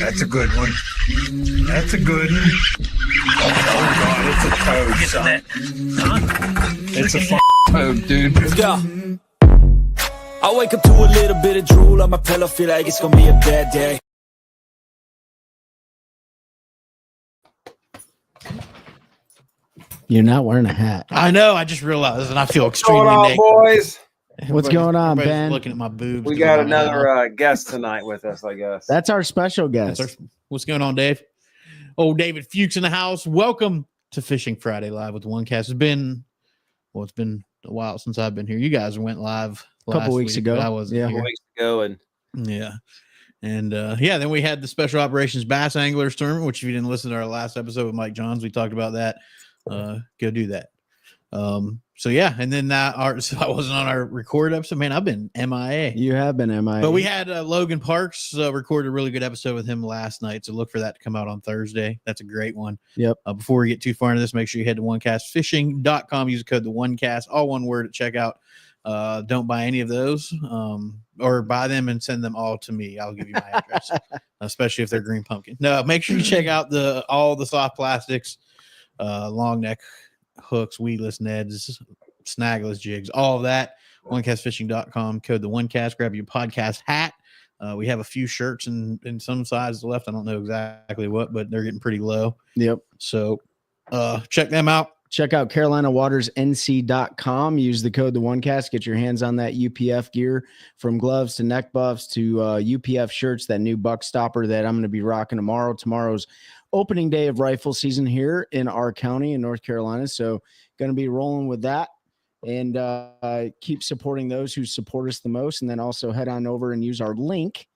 That's a good one. That's a good one. Oh, God, it's a toad, son. It's a toad, dude. Let's go. I wake up to a little bit of drool on my pillow, feel like it's gonna be a bad day. You're not wearing a hat. I know. I just realized, and I feel extremely What's going on, naked. boys? What's going on, Everybody's Ben? looking at my boobs. We got another guest tonight with us, I guess. That's our special guest. What's going on, Dave? Oh, David Fuchs in the house. Welcome to Fishing Friday Live with One Cast. It's been a while since I've been here. You guys went live a couple weeks ago. I wasn't Yeah. here. A couple weeks ago, and Yeah. And then we had the Special Operations Bass Anglers Tournament, which if you didn't listen to our last episode with Mike Johns, we talked about that. Go do that. And then so I wasn't on our recorded episode. Man, I've been MIA. You have been MIA. But we had Logan Parks recorded a really good episode with him last night. So look for that to come out on Thursday. That's a great one. Yep. Before we get too far into this, make sure you head to onecastfishing.com. Use the code TheOneCast, all one word at checkout. Don't buy any of those or buy them and send them all to me. I'll give you my address, especially if they're green pumpkin. No, make sure you check out all the soft plastics, long neck hooks, weedless nets, snagless jigs, all of that. onecastfishing.com, code TheOneCast. Grab your podcast hat. We have a few shirts in some sizes left. I don't know exactly what, but they're getting pretty low. Yep. So check them out. Check out CarolinaWatersNC.com. Use the code TheOneCast. Get your hands on that UPF gear, from gloves to neck buffs to UPF shirts, that new buck stopper that I'm going to be rocking tomorrow. Tomorrow's opening day of rifle season here in our county in North Carolina. So going to be rolling with that, and keep supporting those who support us the most. And then also head on over and use our link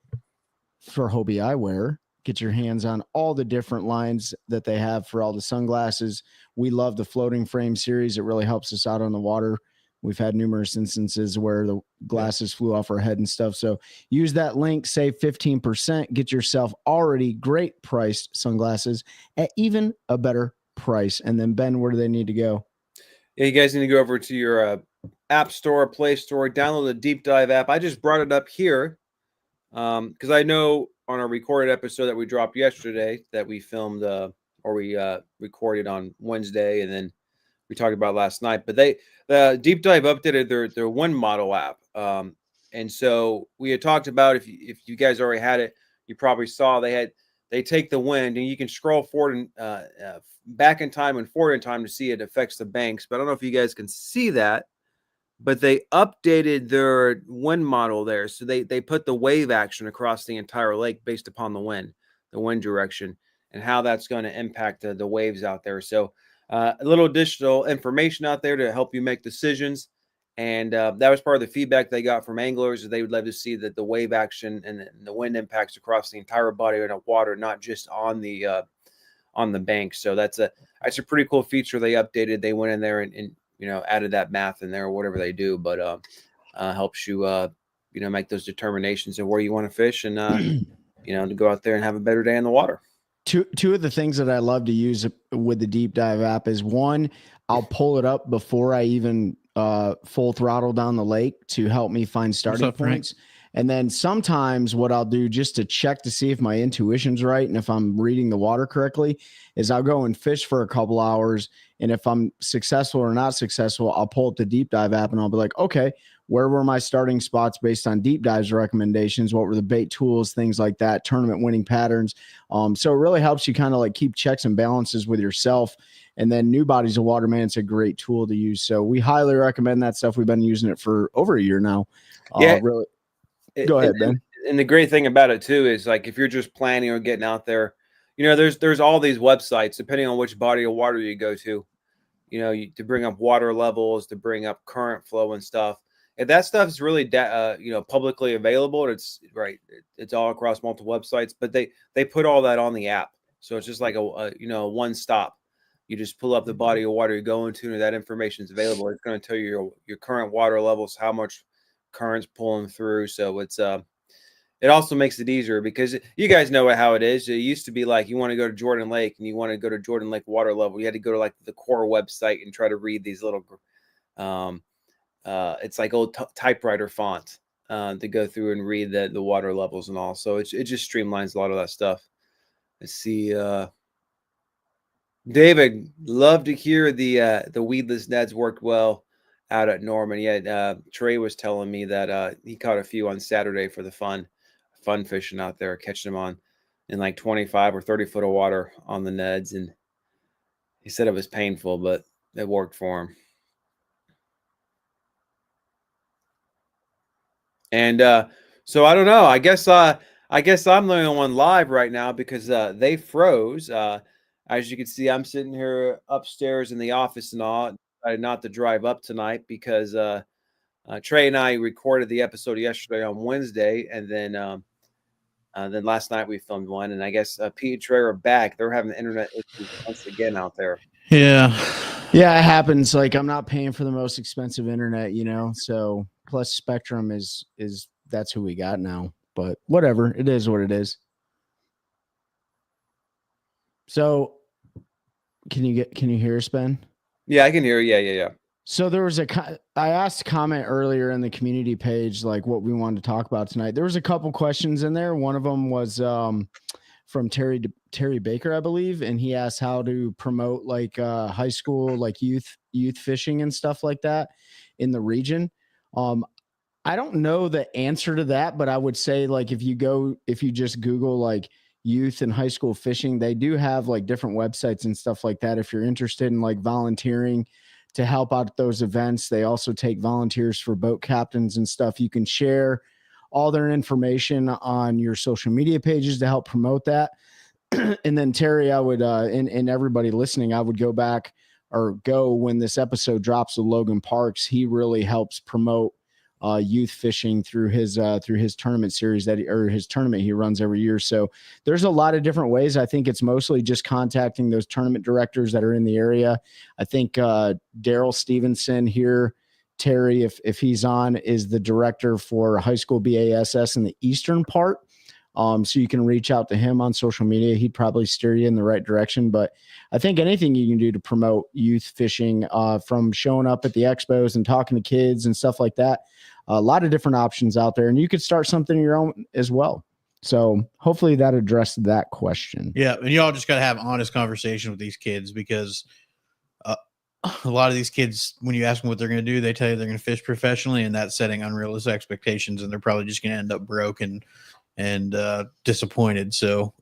for Hobie Eyewear. Get your hands on all the different lines that they have for all the sunglasses. We love the floating frame series. It really helps us out on the water. We've had numerous instances where the glasses flew off our head and stuff. So use that link, save 15%, get yourself already great priced sunglasses at even a better price. And then, Ben, where do they need to go? yeah, you guys need to go over to your app store, Play Store, download the Deep Dive app. I just brought it up here because I know on our recorded episode that we dropped yesterday that we filmed we recorded on Wednesday, and then we talked about last night. But the Deep Dive updated their wind model app, and so we had talked about if you guys already had it, you probably saw they take the wind and you can scroll forward and back in time and forward in time to see it affects the banks. But I don't know if you guys can see that. But they updated their wind model there. So they put the wave action across the entire lake based upon the wind direction, and how that's going to impact the waves out there. So a little additional information out there to help you make decisions. And that was part of the feedback they got from anglers, is they would love to see that the wave action and the wind impacts across the entire body of water, not just on the bank. So that's a pretty cool feature they updated. They went in there and added that math in there or whatever they do, but helps you, make those determinations of where you want to fish and, to go out there and have a better day in the water. Two of the things that I love to use with the Deep Dive app is, one, I'll pull it up before I even full throttle down the lake to help me find starting points. Frank? And then sometimes what I'll do just to check to see if my intuition's right and if I'm reading the water correctly is I'll go and fish for a couple hours. And if I'm successful or not successful, I'll pull up the Deep Dive app and I'll be like, okay, where were my starting spots based on Deep Dive's recommendations? What were the bait tools, things like that, tournament winning patterns. So it really helps you kind of like keep checks and balances with yourself. And then New Bodies of Water, man, it's a great tool to use. So we highly recommend that stuff. We've been using it for over a year now. Yeah. Really. Go ahead, Ben. And the great thing about it too is, like, if you're just planning or getting out there, there's all these websites, depending on which body of water you go to, to bring up water levels, to bring up current flow and stuff. If that stuff is really, publicly available, it's right. It's all across multiple websites, but they put all that on the app. So it's just like a one stop. You just pull up the body of water you're going to, and that information is available. It's going to tell you your current water levels, how much currents pulling through. So it also makes it easier, because you guys know how it is. It used to be like, you want to go to Jordan Lake and you want to go to Jordan Lake water level, you had to go to like the core website and try to read these little it's like old typewriter font to go through and read the water levels and all. So it just streamlines a lot of that stuff. Let's see. David, love to hear the weedless nets worked well out at Norman. Yeah, Trey was telling me that he caught a few on Saturday for the fun fishing out there, catching them on in like 25 or 30 foot of water on the Neds, and he said it was painful, but it worked for him. And so I don't know. I guess I'm the only one live right now because they froze. As you can see, I'm sitting here upstairs in the office and all. I decided not to drive up tonight because Trey and I recorded the episode yesterday on Wednesday, and then last night we filmed one. And I guess Pete and Trey are back. They're having internet issues once again out there. Yeah, it happens. Like, I'm not paying for the most expensive internet, so plus Spectrum is that's who we got now. But whatever, it is what it is. So can you hear us, Ben? Yeah, I can hear you. Yeah. So there was I asked a comment earlier in the community page, like what we wanted to talk about tonight. There was a couple questions in there. One of them was from Terry Baker, I believe. And he asked how to promote like high school, like youth fishing and stuff like that in the region. I don't know the answer to that, but I would say like, if you just Google like youth and high school fishing, they do have like different websites and stuff like that. If you're interested in like volunteering to help out at those events, they also take volunteers for boat captains and stuff. You can share all their information on your social media pages to help promote that. And then Terry, I would, and everybody listening, I would go back or go when this episode drops with Logan Parks. He really helps promote youth fishing through his tournament series his tournament he runs every year. So there's a lot of different ways. I think it's mostly just contacting those tournament directors that are in the area. I think Daryl Stevenson here, Terry, if he's on, is the director for high school BASS in the eastern part. So you can reach out to him on social media. He'd probably steer you in the right direction. But I think anything you can do to promote youth fishing, from showing up at the expos and talking to kids and stuff like that, a lot of different options out there, and you could start something of your own as well. So hopefully that addressed that question. Yeah. And y'all just got to have honest conversation with these kids, because a lot of these kids, when you ask them what they're going to do, they tell you they're going to fish professionally, and that's setting unrealistic expectations, and they're probably just going to end up broke and disappointed. So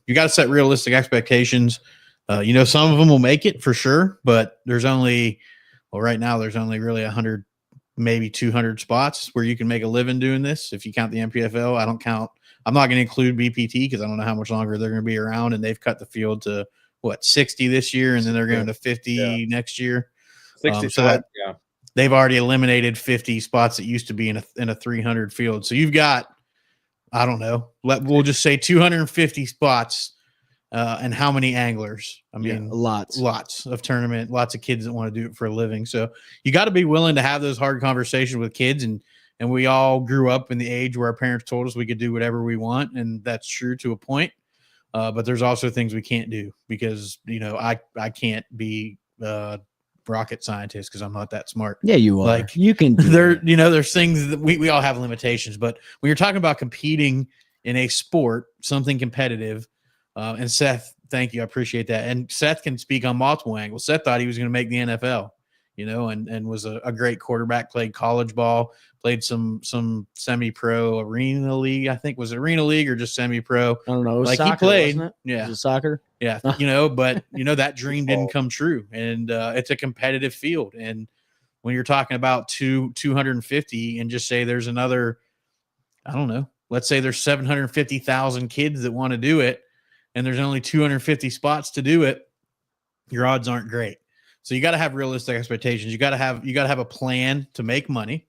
you got to set realistic expectations. Some of them will make it for sure, but right now there's only really 100, maybe 200 spots where you can make a living doing this. If you count the MPFL, I'm not going to include BPT because I don't know how much longer they're going to be around, and they've cut the field to 60 this year, and then they're going to 50 next year. 65, yeah. They've already eliminated 50 spots that used to be in a 300 field. So you've got, I don't know, we'll just say 250 spots, and how many anglers? I mean, lots of tournament, lots of kids that want to do it for a living. So you got to be willing to have those hard conversations with kids. And we all grew up in the age where our parents told us we could do whatever we want. And that's true to a point. But there's also things we can't do because, I can't be rocket scientist because I'm not that smart. Yeah, you are. Like, you can do there's things that we all have limitations, but when you're talking about competing in a sport, something competitive, and Seth, thank you, I appreciate that. And Seth can speak on multiple angles. Seth thought he was going to make the NFL, and was a great quarterback, played college ball, played some semi-pro arena league. I think was it arena league or just semi-pro. I don't know. Like, soccer, he played. Wasn't it? Yeah. Was it soccer? Yeah. But that dream didn't come true. And it's a competitive field. And when you're talking about 250 and just say there's another, I don't know, let's say there's 750,000 kids that want to do it, and there's only 250 spots to do it, your odds aren't great. So you got to have realistic expectations. You got to have a plan to make money,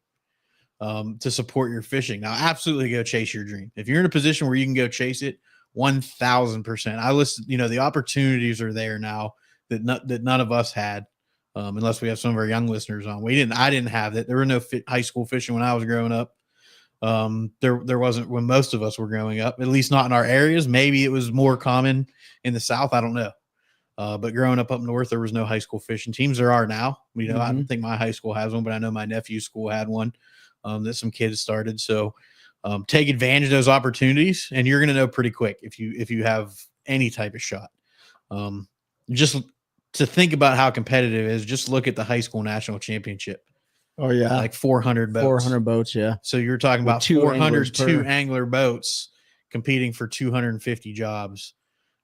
to support your fishing. Now, absolutely go chase your dream. If you're in a position where you can go chase it, 1,000%. I listen, the opportunities are there now that none of us had, unless we have some of our young listeners on. I didn't have that. There were no high school fishing when I was growing up. There wasn't when most of us were growing up, at least not in our areas. Maybe it was more common in the South. I don't know. But growing up north, there was no high school fishing teams. There are now. I don't think my high school has one, but I know my nephew's school had one that some kids started. So take advantage of those opportunities, and you're going to know pretty quick if you have any type of shot. Just to think about how competitive it is, just look at the high school national championship. Oh yeah, Like 400 boats. 400 boats. Yeah. So you're talking about two 402 anglers angler boats competing for 250 jobs.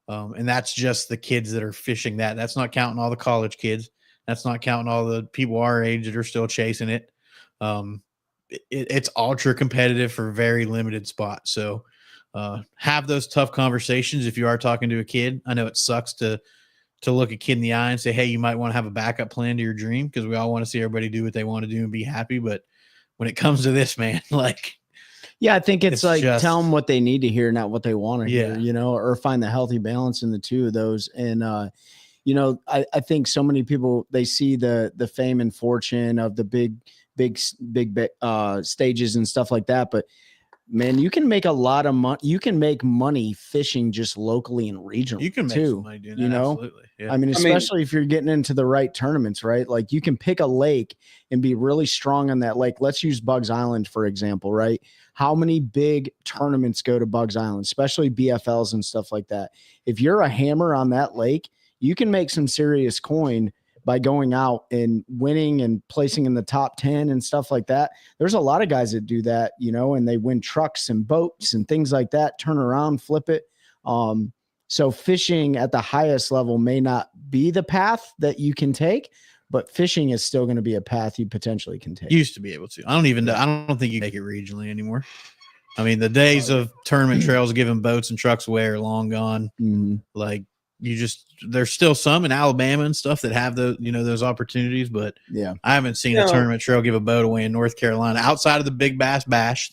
And that's just the kids that are fishing that. That's not counting all the college kids. That's not counting all the people our age that are still chasing it. It's ultra competitive for very limited spots. So have those tough conversations if you are talking to a kid. I know it sucks to look a kid in the eye and say, hey, you might want to have a backup plan to your dream, because we all want to see everybody do what they want to do and be happy. But when it comes to this, man, like, yeah, I think it's like just, tell them what they need to hear, not what they want to hear, Yeah. or find the healthy balance in the two of those. And, I think so many people, they see the fame and fortune of the big stages and stuff like that. But man, you can make a lot of money. You can make money fishing just locally and regionally. You can make too, some money doing that, absolutely. Yeah. I mean, especially if you're getting into the right tournaments, right? Like you can pick a lake and be really strong on that lake. Let's use Bugs Island, for example, right? How many big tournaments go to Bugs Island, especially BFLs and stuff like that? If you're a hammer on that lake, you can make some serious coin by going out and winning and placing in the top 10 and stuff like that. There's a lot of guys that do that, and they win trucks and boats and things like that, turn around, flip it. So fishing at the highest level may not be the path that you can take, but fishing is still going to be a path you potentially can take. Used to be able to. I don't even know. I don't think you can make it regionally anymore. I mean, the days of tournament trails giving boats and trucks away are long gone. Mm-hmm. Like, there's still some in Alabama and stuff that have those opportunities, but yeah, I haven't seen a tournament trail give a boat away in North Carolina outside of the Big Bass Bash.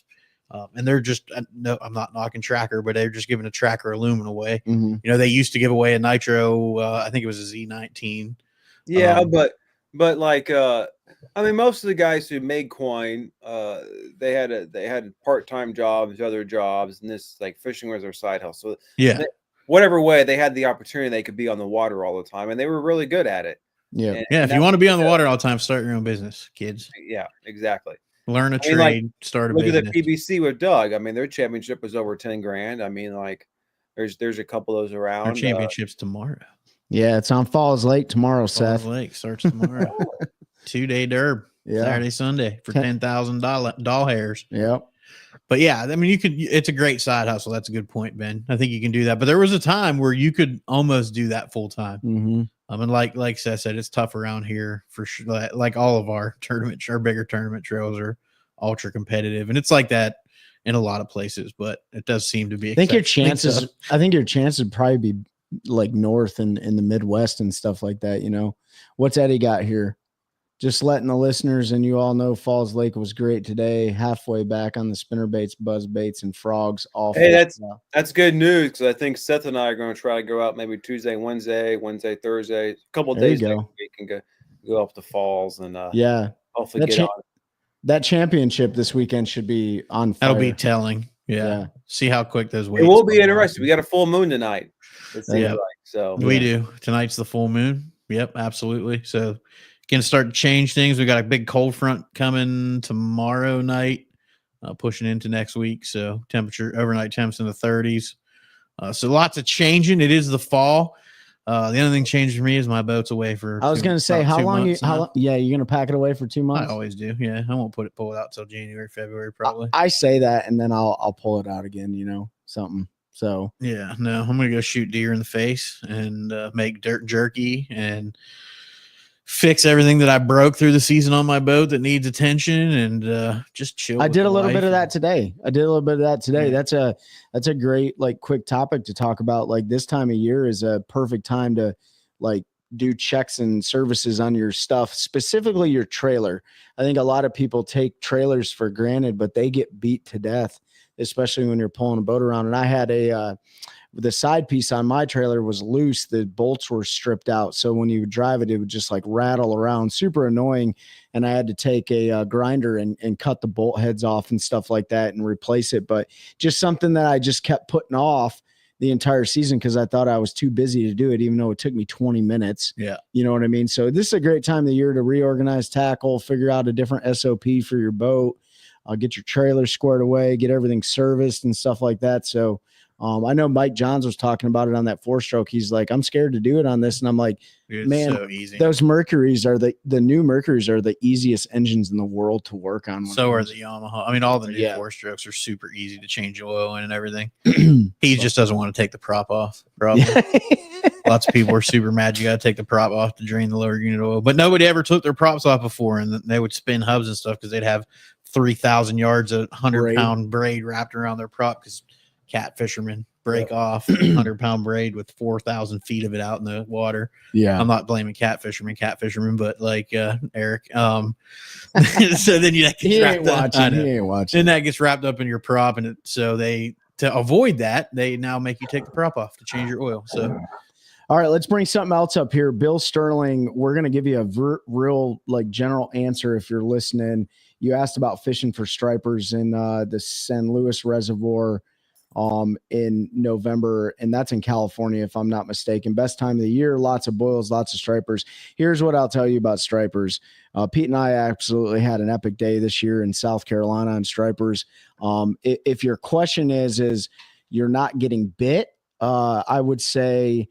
And they're just, no, I'm not knocking Tracker, but they're just giving a Tracker aluminum away. Mm-hmm. They used to give away a Nitro. I think it was a Z19. Yeah. But like, I mean, most of the guys who made coin, they had part-time jobs, other jobs, and this, like, fishing was their side hustle. So yeah. Whatever way, they had the opportunity, they could be on the water all the time, and they were really good at it. Yeah. If you want to be on the water all the time, start your own business, kids. Yeah, exactly. Learn a trade, start a business. Look at the PBC with Doug. I mean, their championship was over 10 grand. I mean, like, there's a couple of those around. Our championship's tomorrow. Yeah, it's on Falls Lake tomorrow, Seth. Falls Lake starts tomorrow. 2-day derb. Yeah. Saturday, Sunday for $10,000 doll hairs. Yep. But yeah, I mean, it's a great side hustle. That's a good point, Ben. I think you can do that. But there was a time where you could almost do that full time. Mm-hmm. I mean, like Seth said, it's tough around here for sure. Like all of our tournaments, our bigger tournament trails are ultra competitive, and it's like that in a lot of places. But it does seem to be. I think your chances would probably be like north and in the Midwest and stuff like that. What's Eddie got here? Just letting the listeners and you all know Falls Lake was great today. Halfway back on the spinner baits, buzz baits, and frogs. Hey, that's good news, because I think Seth and I are going to try to go out maybe Tuesday, Wednesday, Thursday, a couple of days next week, and go up to Falls and hopefully get on. That championship this weekend should be on fire. That'll be telling. Yeah. See how quick those waves. It will be interesting. We got a full moon tonight. We do. Tonight's the full moon. Yep, absolutely. So can start to change things. We got a big cold front coming tomorrow night, pushing into next week. So overnight temps in the 30s. So lots of changing. It is the fall. The only thing changed for me is my boat's away for. I was going to say, how long? You're going to pack it away for 2 months? I always do. Yeah, I won't pull it out till January, February, probably. I say that, and then I'll pull it out again. Something. So yeah, no, I'm going to go shoot deer in the face and make dirt jerky and fix everything that I broke through the season on my boat that needs attention, and just chill. I did a little bit of that today. Yeah. That's a great, like, quick topic to talk about. Like, this time of year is a perfect time to, like, do checks and services on your stuff, specifically your trailer. I think a lot of people take trailers for granted, but they get beat to death, especially when you're pulling a boat around. And I had the side piece on my trailer was loose. The bolts were stripped out. So when you would drive it, it would just like rattle around, super annoying. And I had to take a grinder and cut the bolt heads off and stuff like that and replace it. But just something that I just kept putting off the entire season because I thought I was too busy to do it, even though it took me 20 minutes. Yeah. You know what I mean? So this is a great time of the year to reorganize tackle, figure out a different SOP for your boat, get your trailer squared away, get everything serviced and stuff like that. So I know Mike Johns was talking about it on that 4-stroke. He's like, I'm scared to do it on this. And I'm like, It's man, so easy. those Mercuries are the new Mercuries are the easiest engines in the world to work on. So are the Yamaha. I mean, all the new Yeah. 4-strokes are super easy to change oil in and everything. He just doesn't want to take the prop off. Probably. Lots of people are super mad you got to take the prop off to drain the lower unit oil, but nobody ever took their props off before, and they would spin hubs and stuff because they'd have 3,000 yards of 100-pound braid wrapped around their prop because cat fishermen break off 100-pound braid with 4,000 feet of it out in the water. Yeah, I'm not blaming cat fishermen, but like Eric. So then you he ain't watching. Then that gets wrapped up in your prop, and to avoid that, they now make you take the prop off to change your oil. So. All right, let's bring something else up here. Bill Sterling, we're going to give you a real like general answer if you're listening. You asked about fishing for stripers in the San Luis Reservoir in November, and that's in California, if I'm not mistaken. Best time of the year, lots of boils, lots of stripers. Here's what I'll tell you about stripers. Pete and I absolutely had an epic day this year in South Carolina on stripers. If your question is you're not getting bit, I would say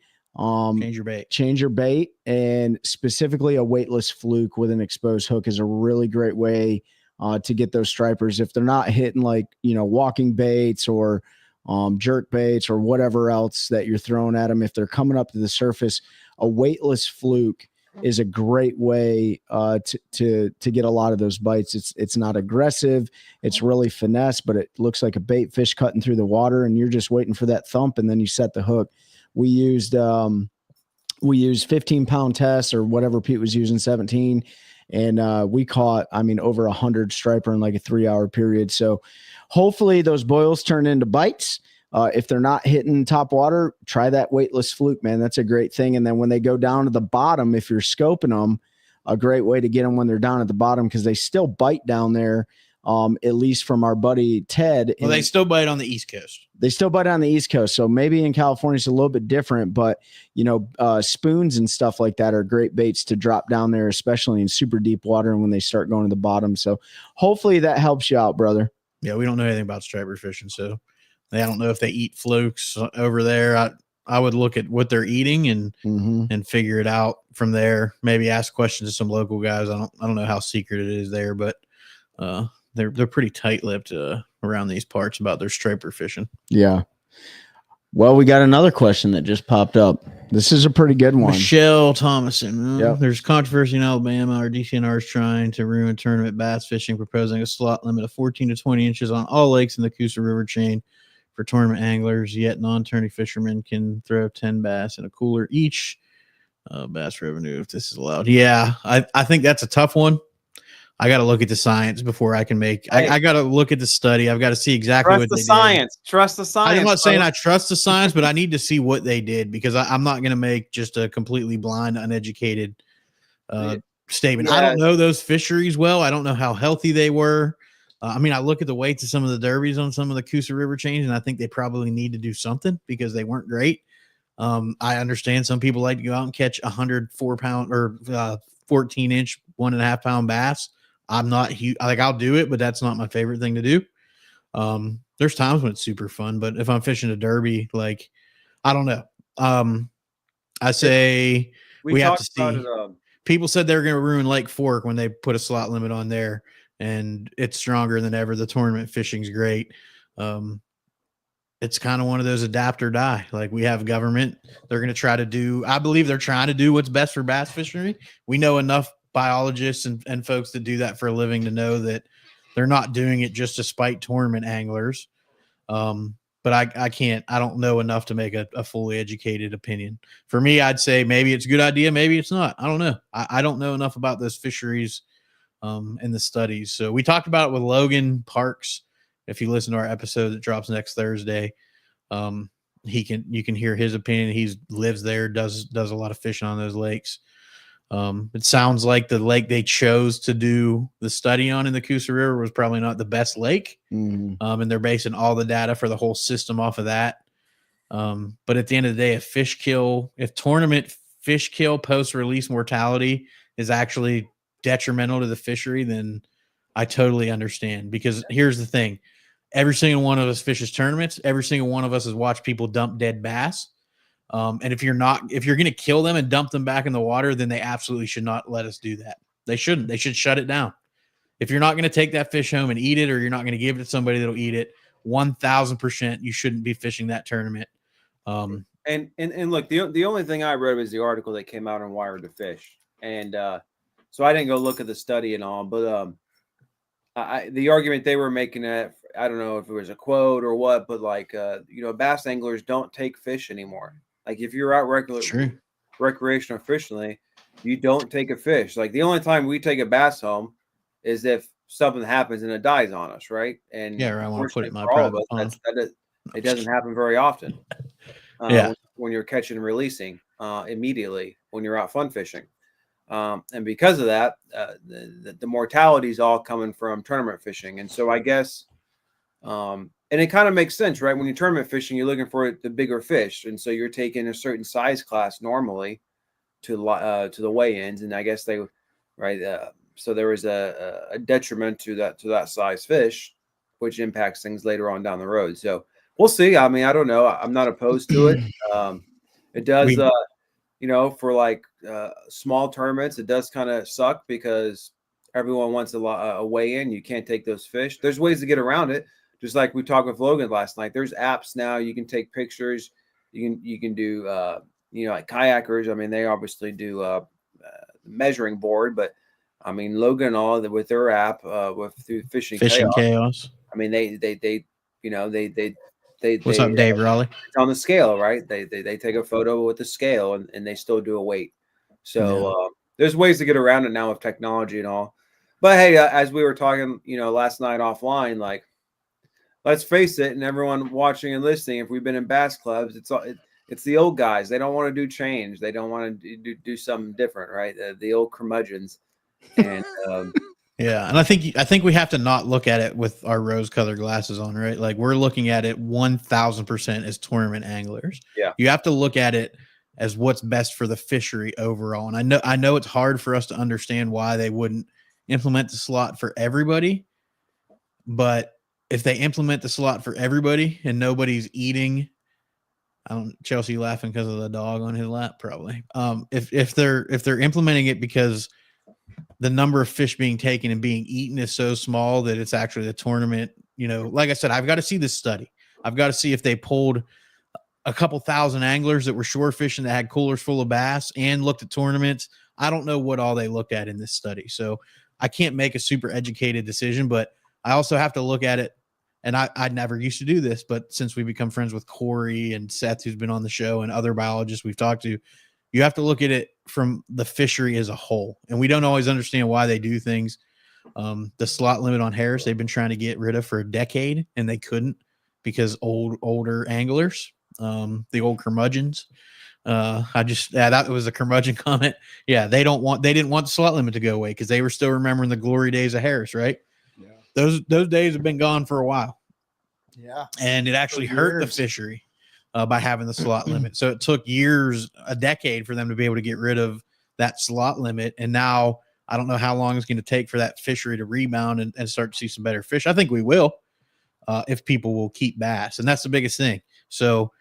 change your bait, and specifically a weightless fluke with an exposed hook is a really great way to get those stripers. If they're not hitting like, walking baits or jerk baits or whatever else that you're throwing at them, if they're coming up to the surface, a weightless fluke is a great way to get a lot of those bites. It's not aggressive. It's really finesse, but it looks like a bait fish cutting through the water, and you're just waiting for that thump, and then you set the hook. We used 15-pound tests or whatever Pete was using, 17, and we caught, over 100 striper in like a 3-hour period. So hopefully those boils turn into bites. If they're not hitting top water, try that weightless fluke, man. That's a great thing. And then when they go down to the bottom, if you're scoping them, a great way to get them when they're down at the bottom, because they still bite down there. At least from our buddy Ted. Well, they still bite on the East Coast. They still bite on the East Coast. So maybe in California it's a little bit different, but spoons and stuff like that are great baits to drop down there, especially in super deep water and when they start going to the bottom. So hopefully that helps you out, brother. Yeah, we don't know anything about striper fishing, so I don't know if they eat flukes over there. I would look at what they're eating and figure it out from there. Maybe ask questions to some local guys. I don't know how secret it is there, but they're pretty tight-lipped around these parts about their striper fishing. Yeah. Well, we got another question that just popped up. This is a pretty good one. Michelle Thomason. Yep. There's controversy in Alabama. Our DCNR is trying to ruin tournament bass fishing, proposing a slot limit of 14 to 20 inches on all lakes in the Coosa River chain for tournament anglers, yet non-tourney fishermen can throw 10 bass in a cooler each. Bass revenue, if this is allowed. Yeah, I think that's a tough one. I got to look at the science before I can make. I got to look at the study. I've got to see exactly what they did. Trust the science. I'm not saying I trust the science, but I need to see what they did, because I'm not going to make just a completely blind, uneducated statement. I don't know those fisheries well. I don't know how healthy they were. I look at the weights of some of the derbies on some of the Coosa River chains, and I think they probably need to do something because they weren't great. I understand some people like to go out and catch 104-pound or 14-inch, 1.5-pound bass. I'm not huge. I'll do it, but that's not my favorite thing to do. There's times when it's super fun, but if I'm fishing a derby, I don't know. I say we have to see. People said they were going to ruin Lake Fork when they put a slot limit on there, and it's stronger than ever. The tournament fishing's great. It's kind of one of those adapt or die. Like, we have government. They're going to try to do, I believe they're trying to do what's best for bass fishery. We know enough biologists and folks that do that for a living to know that they're not doing it just to spite tournament anglers. But I don't know enough to make a fully educated opinion. For me, I'd say maybe it's a good idea. Maybe it's not. I don't know. I don't know enough about those fisheries and the studies. So we talked about it with Logan Parks. If you listen to our episode that drops next Thursday, you can hear his opinion. He lives there, does a lot of fishing on those lakes. It sounds like the lake they chose to do the study on in the Coosa River was probably not the best lake. And they're basing all the data for the whole system off of that. But at the end of the day, if tournament fish kill post-release mortality is actually detrimental to the fishery, then I totally understand. Because here's the thing. Every single one of us fishes tournaments. Every single one of us has watched people dump dead bass. And if you're going to kill them and dump them back in the water, then they absolutely should not let us do that. They shouldn't. They should shut it down. If you're not going to take that fish home and eat it, or you're not going to give it to somebody that'll eat it, 1,000% you shouldn't be fishing that tournament. And look, the only thing I read was the article that came out on Wired to Fish, and so I didn't go look at the study and all, but the argument they were making, I don't know if it was a quote or what, but like bass anglers don't take fish anymore. Like if you're out recreational fishing, you don't take a fish. Like the only time we take a bass home is if something happens and it dies on us, right? And yeah, I want to put it in my private pond. It doesn't happen very often. When you're catching and releasing immediately when you're out fun fishing, and because of that, the mortality is all coming from tournament fishing. And so I guess, and it kind of makes sense, right? When you're tournament fishing, you're looking for the bigger fish, and so you're taking a certain size class normally to the weigh-ins, and I guess so there was a detriment to that size fish, which impacts things later on down the road. So we'll see. I mean, I don't know. I'm not opposed to it. It does, for like small tournaments, it does kind of suck because everyone wants a weigh-in. You can't take those fish. There's ways to get around it. Just like we talked with Logan last night. There's apps now. You can take pictures. You can do like kayakers. I mean, they obviously do measuring board, but I mean Logan and all with their app through Fishing Chaos. I mean they What's up, Dave Raleigh? It's on the scale, right? They take a photo with the scale and they still do a weight. So there's ways to get around it now with technology and all. But hey, as we were talking, last night offline, like let's face it, and everyone watching and listening, if we've been in bass clubs, it's the old guys. They don't want to do change. They don't want to do something different, right? The old curmudgeons. And yeah, and I think we have to not look at it with our rose-colored glasses on, right? Like we're looking at it 1,000% as tournament anglers. Yeah, you have to look at it as what's best for the fishery overall. And I know it's hard for us to understand why they wouldn't implement the slot for everybody, but if they implement the slot for everybody and nobody's eating, Chelsea laughing because of the dog on his lap, probably. If they're implementing it because the number of fish being taken and being eaten is so small that it's actually the tournament, like I said, I've got to see this study. I've got to see if they pulled a couple thousand anglers that were shore fishing that had coolers full of bass and looked at tournaments. I don't know what all they looked at in this study. So I can't make a super educated decision, but I also have to look at it. And I never used to do this, but since we become friends with Corey and Seth, who's been on the show, and other biologists we've talked to, you have to look at it from the fishery as a whole. And we don't always understand why they do things. The slot limit on Harris, they've been trying to get rid of for a decade, and they couldn't because older anglers, the old curmudgeons. That was a curmudgeon comment. Yeah, they didn't want the slot limit to go away because they were still remembering the glory days of Harris, right? Yeah. Those days have been gone for a while. Yeah. And it actually hurt the fishery by having the slot limit. So it took a decade for them to be able to get rid of that slot limit. And now I don't know how long it's going to take for that fishery to rebound and start to see some better fish. I think we will if people will keep bass. And that's the biggest thing. So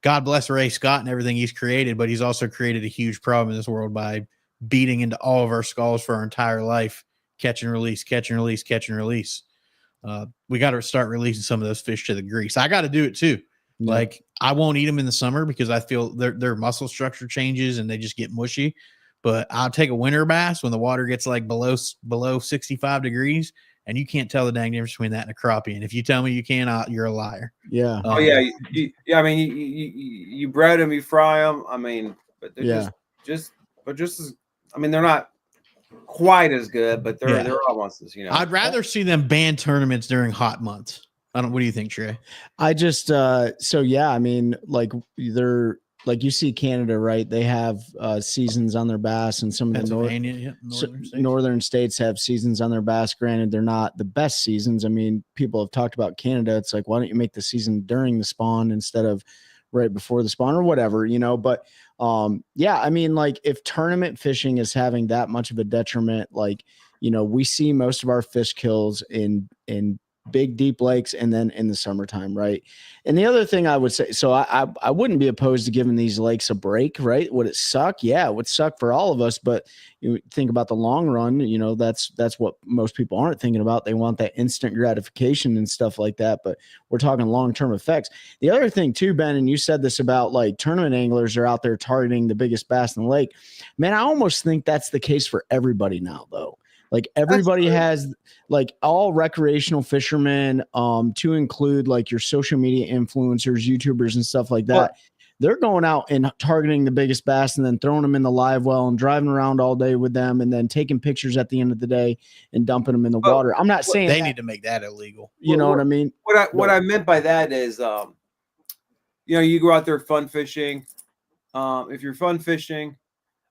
God bless Ray Scott and everything he's created, but he's also created a huge problem in this world by beating into all of our skulls for our entire life. Catch and release, catch and release, catch and release. We got to start releasing some of those fish to the grease. I got to do it too. Yeah. Like I won't eat them in the summer because I feel their muscle structure changes and they just get mushy. But I'll take a winter bass when the water gets like below 65 degrees, and you can't tell the dang difference between that and a crappie. And if you tell me you can, you're a liar. Yeah. I mean, you bread them, you fry them. I mean, but they're just I mean, they're not quite as good, but they're almost as, I'd rather see them ban tournaments during hot months. What do you think, Trey? I just I mean, like you see Canada, right? They have seasons on their bass, and some of the northern states have seasons on their bass. Granted, they're not the best seasons. I mean, people have talked about Canada. It's like, why don't you make the season during the spawn instead of right before the spawn or whatever, but I mean, like if tournament fishing is having that much of a detriment, like, we see most of our fish kills in big deep lakes, and then in the summertime, right? And the other thing I would say, so I wouldn't be opposed to giving these lakes a break, right? Would it suck? Yeah, it would suck for all of us, but you think about the long run, that's what most people aren't thinking about. They want that instant gratification and stuff like that, but we're talking long-term effects. The other thing too, Ben, and you said this about like tournament anglers are out there targeting the biggest bass in the lake. Man, I almost think that's the case for everybody now, though. Like everybody has, like all recreational fishermen, to include like your social media influencers, YouTubers and stuff like that. Well, they're going out and targeting the biggest bass and then throwing them in the live well and driving around all day with them and then taking pictures at the end of the day and dumping them in the water. I'm not saying they need to make that illegal. You know what I mean? What I meant by that is, you go out there fun fishing. If you're fun fishing,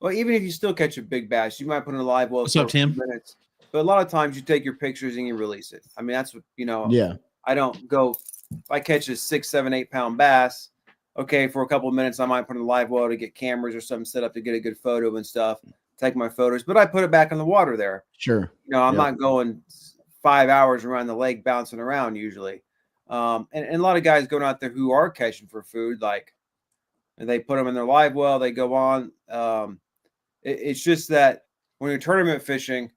well, even if you still catch a big bass, you might put in a live well. What's up, Tim? Minutes. But a lot of times you take your pictures and you release it. I mean, that's what, Yeah. I don't go, if I catch a 6, 7, 8 pound bass, okay, for a couple of minutes, I might put in a live well to get cameras or something set up to get a good photo and stuff, take my photos, but I put it back in the water there. Sure. I'm not going 5 hours around the lake bouncing around usually. And a lot of guys going out there who are catching for food, like, and they put them in their live well, they go on. It's just that when you're tournament fishing,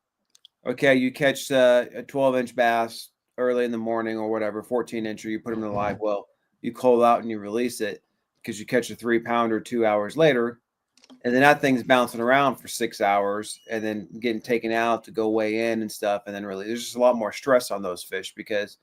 okay, you catch a 12-inch bass early in the morning or whatever, 14-incher, you put them in the live well, you cull out and you release it because you catch a 3-pounder 2 hours later, and then that thing's bouncing around for 6 hours and then getting taken out to go weigh in and stuff, and then really there's just a lot more stress on those fish because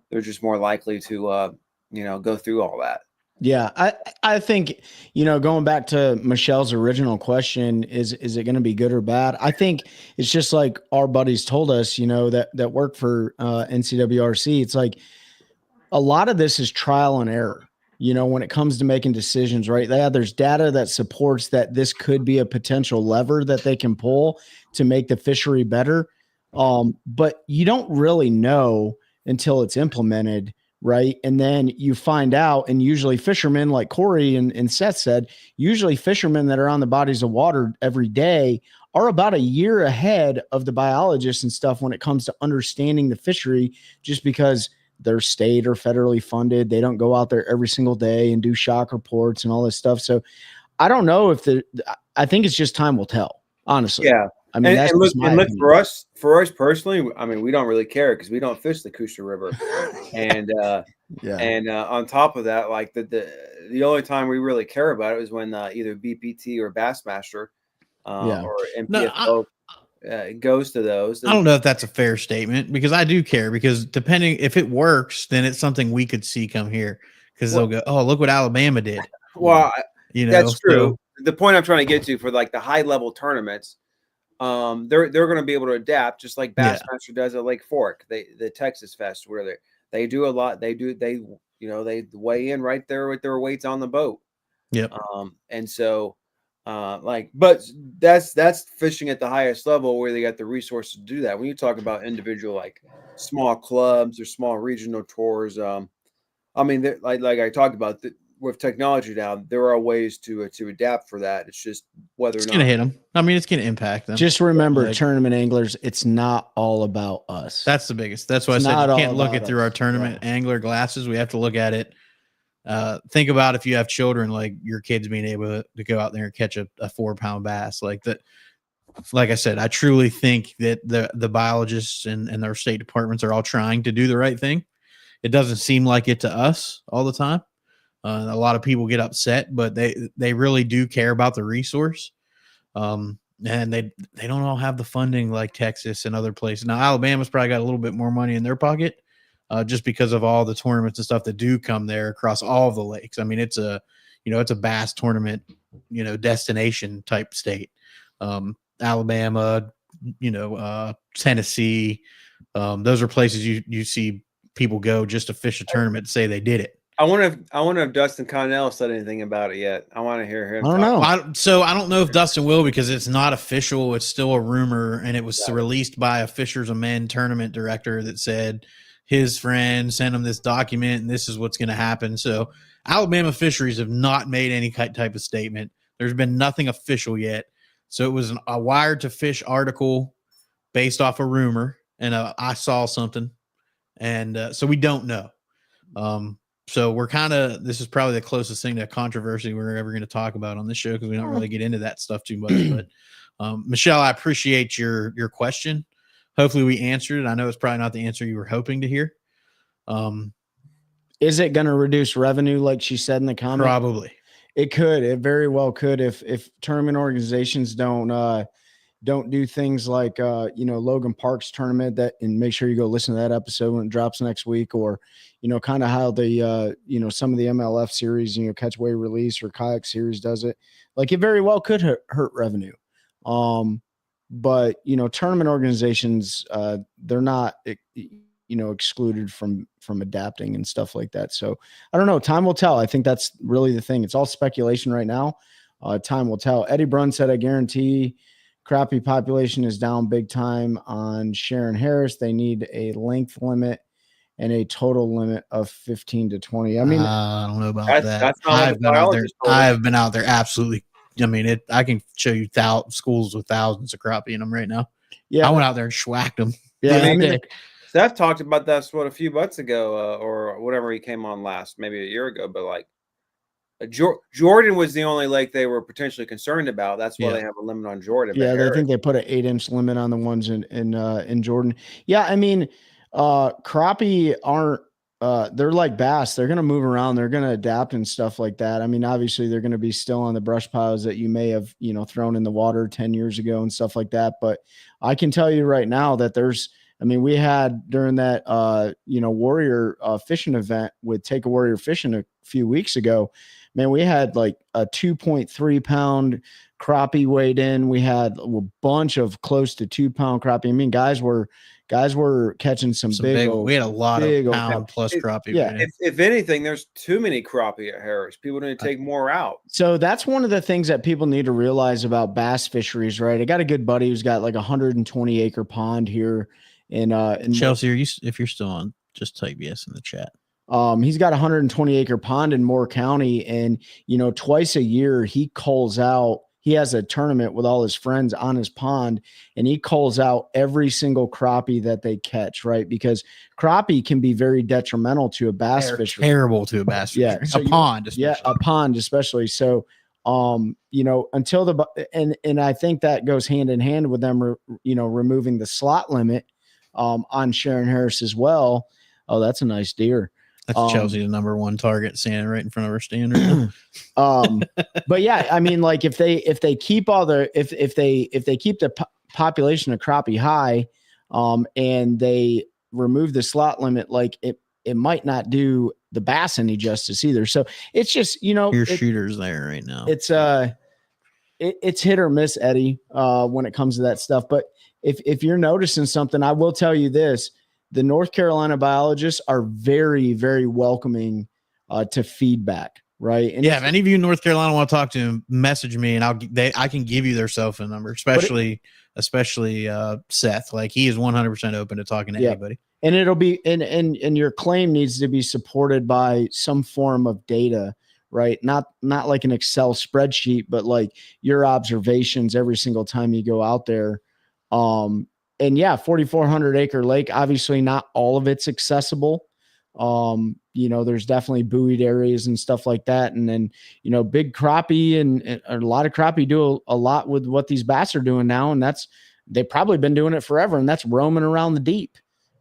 they're just more likely to go through all that. Yeah, I think, going back to Michelle's original question, is it going to be good or bad? I think it's just like our buddies told us, that work for NCWRC. It's like a lot of this is trial and error, when it comes to making decisions, right? There's data that supports that this could be a potential lever that they can pull to make the fishery better. But you don't really know until it's implemented. Right. And then you find out, and usually fishermen like Corey and Seth said, usually fishermen that are on the bodies of water every day are about a year ahead of the biologists and stuff when it comes to understanding the fishery, just because they're state or federally funded. They don't go out there every single day and do shock reports and all this stuff. So I don't know I think it's just time will tell, honestly. Yeah. I mean, and look for us personally. I mean, we don't really care because we don't fish the Coosa River, and on top of that, like the only time we really care about it is when either BPT or Bassmaster or MPFO goes to those. I don't know if that's a fair statement because I do care, because depending if it works, then it's something we could see come here because they'll go, oh, look what Alabama did. Well, that's true. So, the point I'm trying to get to for like the high level tournaments. They're going to be able to adapt just like Bassmaster does at Lake Fork, the Texas Fest, where they do a lot. They weigh in right there with their weights on the boat. Yep. And so, but that's fishing at the highest level where they got the resources to do that. When you talk about individual, like small clubs or small regional tours, I mean, like I talked about, with technology now, there are ways to adapt for that. It's just whether it's or not going to hit them. I mean, it's going to impact them. Just remember, tournament anglers, it's not all about us. That's the biggest. That's why I said you can't look it through our tournament angler glasses. We have to look at it. Think about if you have children, like your kids being able to go out there and catch a 4-pound bass like that. Like I said, I truly think that the biologists and their state departments are all trying to do the right thing. It doesn't seem like it to us all the time. A lot of people get upset, but they really do care about the resource. And they don't all have the funding like Texas and other places. Now, Alabama's probably got a little bit more money in their pocket just because of all the tournaments and stuff that do come there across all of the lakes. I mean, it's a bass tournament, destination type state. Alabama, Tennessee, those are places you see people go just to fish a tournament and say they did it. I wonder if Dustin Connell said anything about it yet. I want to hear him. I don't know. I don't know if Dustin will, because it's not official. It's still a rumor, and it was released by a Fishers of Men tournament director that said his friend sent him this document, and this is what's going to happen. So Alabama Fisheries have not made any type of statement. There's been nothing official yet. So it was a Wired to Fish article based off a rumor, and I saw something. And so we don't know. So we're this is probably the closest thing to controversy we're ever going to talk about on this show, because we don't really get into that stuff too much. But Michelle, I appreciate your question. Hopefully we answered it. I know it's probably not the answer you were hoping to hear. Is it going to reduce revenue like she said in the comment? Probably. It could. It very well could if tournament organizations don't do things like Logan Park's tournament, and make sure you go listen to that episode when it drops next week, or kind of how the some of the MLF series, catch weight release or kayak series does it. Like, it very well could hurt revenue. But tournament organizations, they're not excluded from adapting and stuff like that. So I don't know. Time will tell. I think that's really the thing. It's all speculation right now. Time will tell. Eddie Brunn said, I guarantee crappie population is down big time on Sharon Harris. They need a length limit and a total limit of 15 to 20. I mean, I don't know about that. That's not I've been out there. I've been out there. Absolutely. I mean, I can show you schools with thousands of crappie in them right now. Yeah. I went out there and schwacked them. Yeah. I mean, Seth talked about that a few months ago, or whatever he came on last, maybe a year ago. But like, Jordan was the only lake they were potentially concerned about. That's why they have a limit on Jordan. Yeah, they think they put an 8-inch limit on the ones in Jordan. Yeah, I mean, crappie aren't. They're like bass. They're going to move around. They're going to adapt and stuff like that. I mean, obviously, they're going to be still on the brush piles that you may have thrown in the water 10 years ago and stuff like that. But I can tell you right now that we had during that Warrior fishing event with Take a Warrior Fishing a few weeks ago, man, we had like a 2.3 pound crappie weighed in. We had a bunch of close to 2 pound crappie. I mean, guys were catching some big. We had a lot of pound plus crappie. Yeah. If anything, there's too many crappie at Harris. People need to take more out. So that's one of the things that people need to realize about bass fisheries, right? I got a good buddy who's got like a 120 acre pond here in Chelsea. If you're still on, just type yes in the chat. He's got a 120 acre pond in Moore County, and twice a year he calls out. He has a tournament with all his friends on his pond, and he calls out every single crappie that they catch, right? Because crappie can be very detrimental to a bass fishery. Terrible to a bass fishery. Yeah, so a pond especially. So, until and I think that goes hand in hand with them, removing the slot limit on Sharon Harris as well. Oh, that's a nice deer. That's Chelsea, the number one target, standing right in front of her stand. But yeah, I mean, like if they keep if they keep the population of crappie high, and they remove the slot limit, like it might not do the bass any justice either. So it's just your shooters there right now. It's hit or miss, Eddie, when it comes to that stuff. But if you're noticing something, I will tell you this. The North Carolina biologists are very, very welcoming to feedback, right? And if any of you in North Carolina want to talk to them, message me, and I can give you their cell phone number, especially Seth. Like, he is 100% open to talking to anybody. And it'll be and your claim needs to be supported by some form of data, right? Not like an Excel spreadsheet, but like your observations every single time you go out there. And 4,400 acre lake, obviously not all of it's accessible. There's definitely buoyed areas and stuff like that. And then, big crappie and a lot of crappie do a lot with what these bass are doing now. And they've probably been doing it forever, and that's roaming around the deep,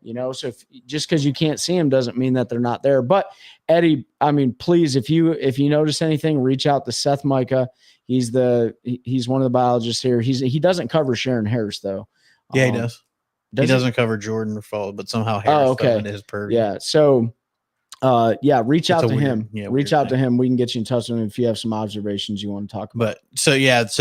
so just because you can't see them doesn't mean that they're not there. But Eddie, I mean, please, if you notice anything, reach out to Seth Micah. He's one of the biologists here. He doesn't cover Sharon Harris though. Yeah, he does. He doesn't cover Jordan or Fall, but somehow Harris fell into his purview. Yeah. So, reach out to him. Reach out to him. We can get you in touch with him if you have some observations you want to talk about. But so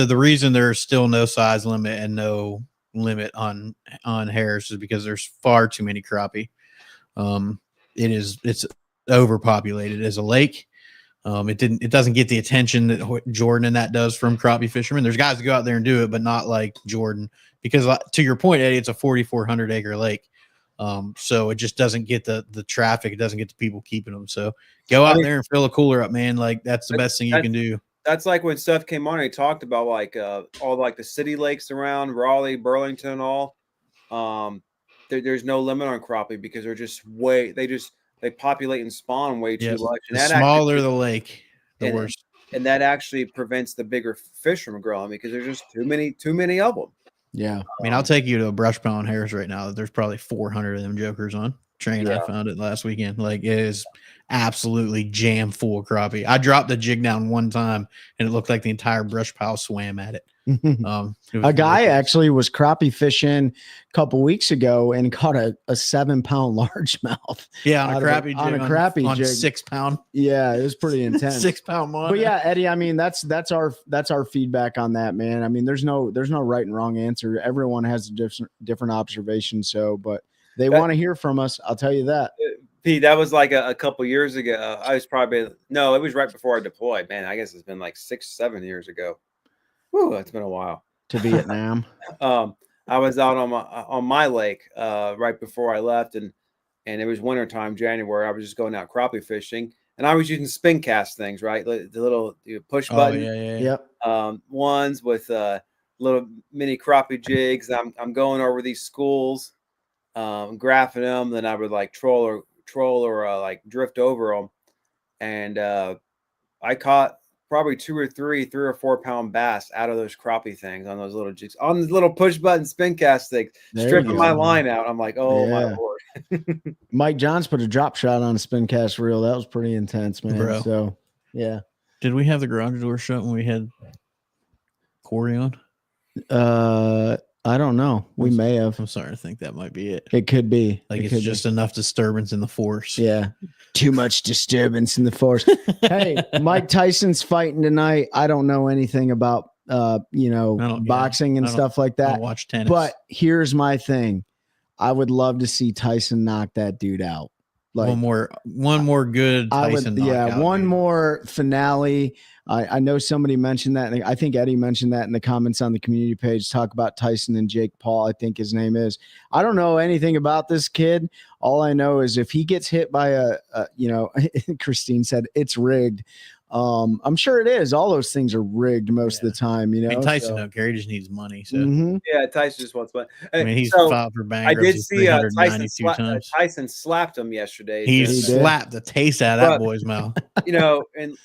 the reason there's still no size limit and no limit on Harris is because there's far too many crappie. It's overpopulated as a lake. It doesn't get the attention that Jordan and that does from crappie fishermen. There's guys that go out there and do it, but not like Jordan, because to your point, Eddie, it's a 4,400 acre lake. So it just doesn't get the traffic. It doesn't get the people keeping them. So go out there and fill a cooler up, man. Like, that's the best thing you can do. That's like when Seth came on and he talked about all like the city lakes around Raleigh, Burlington, all. there's no limit on crappie because they populate and spawn way too Yes. much. And The that smaller actually, the lake, the and, worse. and that actually prevents the bigger fish from growing because there's just too many of them. Yeah. I mean, I'll take you to a brush pile in Harris right now. There's probably 400 of them jokers on train. Yeah. I found it last weekend. Like, it is absolutely jam full of crappie. I dropped the jig down one time and it looked like the entire brush pile swam at it. It was A guy ridiculous. actually was crappie fishing a couple weeks ago and caught a 7-pound largemouth. Yeah, on a out of crappie jig. on a crappie on jig. 6 pound. Yeah, it was pretty intense. 6 pound one. But yeah, Eddie, I mean, that's our feedback on that, man. I mean, there's no right and wrong answer. Everyone has a different observation. So, but they want to hear from us. I'll tell you that. Pete, that was like a couple years ago. I was it was right before I deployed. Man, I guess it's been like 6-7 years ago. Whew, it's been a while. To Vietnam. I was out on my lake right before I left, and it was wintertime, January. I was just going out crappie fishing, and I was using spin cast things, right? The little push button. Yep. Ones with little mini crappie jigs. I'm going over these schools, graphing them. Then I would like troll or like drift over them, and I caught probably 2 or 3 or 4 pound bass out of those crappie things on those little jigs, on the little push button spin cast thing, stripping my line out. I'm like, oh my Lord. Mike Johns put a drop shot on a spin cast reel. That was pretty intense, man. Bro. So yeah. Did we have the garage door shut when we had Corey on? I don't know. We may have. I'm sorry. I think that might be it. It could be. Like, it's just enough disturbance in the force. Yeah. Too much disturbance in the force. Hey, Mike Tyson's fighting tonight. I don't know anything about boxing and stuff like I that. don't watch tennis. But here's my thing. I would love to see Tyson knock that dude out. Like one more good Tyson knockout. One more finale. I know somebody mentioned that. And I think Eddie mentioned that in the comments on the community page. Talk about Tyson and Jake Paul. I think his name is. I don't know anything about this kid. All I know is if he gets hit by Christine said it's rigged. I'm sure it is. All those things are rigged most of the time. You know, I mean, Tyson don't care. He just needs money. So yeah, Tyson just wants money. I mean, he's filed for bankruptcy. I did see Tyson slapped him yesterday. He slapped the taste out of that boy's mouth. And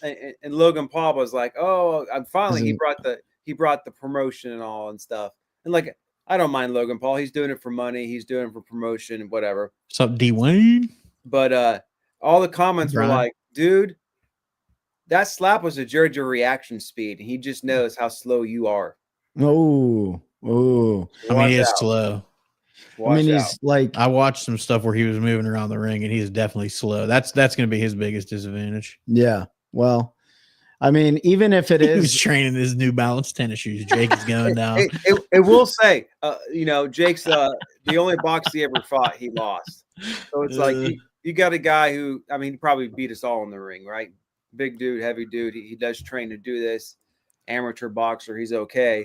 Logan Paul was like, "Oh, I'm finally." He brought the promotion and all and stuff. And like, I don't mind Logan Paul. He's doing it for money. He's doing it for promotion and whatever. What's up, D-Wayne? But all the comments were like, "Dude, that slap was a Georgia reaction speed. He just knows how slow you are." Oh. I mean, he is slow. He's like, I watched some stuff where he was moving around the ring, and he's definitely slow. That's going to be his biggest disadvantage. Yeah. Well, I mean, even if it is, he was training his New Balance tennis shoes. Jake is going down. It will say, Jake's the only box he ever fought, he lost. So it's like you got a guy who, I mean, he probably beat us all in the ring, right? Big dude, heavy dude. He does train to do this. Amateur boxer, he's okay.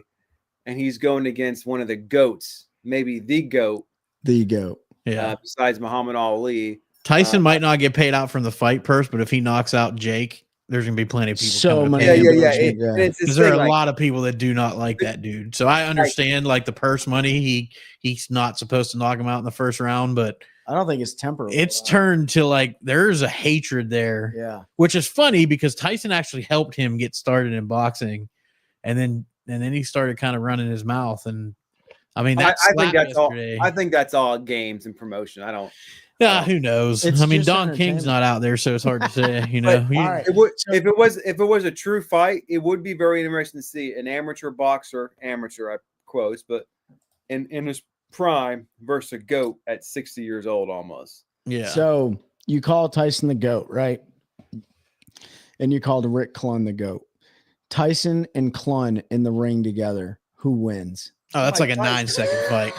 And he's going against one of the GOATs, maybe the GOAT. The GOAT. Yeah. Besides Muhammad Ali. Tyson might not get paid out from the fight purse, but if he knocks out Jake, there's going to be plenty of people. So many. Because there are a lot of people that do not like that dude. So I understand like the purse money. He's not supposed to knock him out in the first round, but I don't think it's temporary. It's turned to like there's a hatred there. Yeah. Which is funny because Tyson actually helped him get started in boxing. And then he started kind of running his mouth. And I mean, I think that's all games and promotion. I don't. Yeah, who knows? I mean, Don King's not out there, so it's hard to say. You know, if it was a true fight, it would be very interesting to see an amateur boxer, I quotes, but in his prime versus a GOAT at 60 years old almost. Yeah. So you call Tyson the GOAT, right? And you called Rick Clunn the GOAT. Tyson and Clunn in the ring together. Who wins? Oh, that's like a 9-second fight.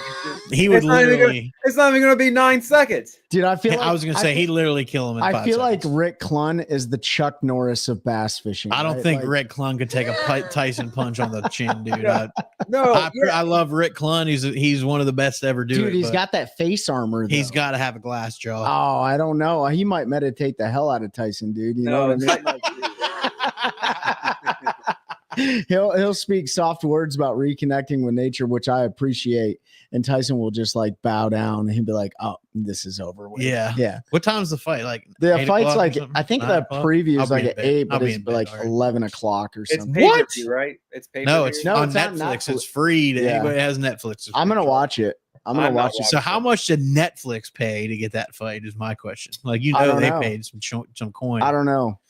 He would literally. It's not even going to be 9 seconds. Dude, I feel like I was going to say he'd literally kill him in 5 seconds. I feel like Rick Clunn is the Chuck Norris of bass fishing. I don't think Rick Clunn could take a Tyson punch on the chin, dude. No, I love Rick Clunn. He's one of the best to ever do it. Dude, he's got that face armor. Though. He's got to have a glass jaw. Oh, I don't know. He might meditate the hell out of Tyson, dude. You know what I mean? he'll speak soft words about reconnecting with nature, which I appreciate. And Tyson will just like bow down and he'll be like, "Oh, this is over with." Yeah. What time's the fight? Like the 8 fight's o'clock or like something? I think 9 the o'clock? preview I'll is be like in at bed. 8, I'll but be it's in bed like already. 11 o'clock or It's something. pay-per-view, right? It's pay-per-view. No, it's No, on it's on Netflix. Netflix. It's free to Yeah. anybody that has Netflix. I'm gonna watch it. I'm gonna I'm not watch it. So how much did Netflix pay to get that fight? Is my question. Like I don't they know. paid some coin. I don't know,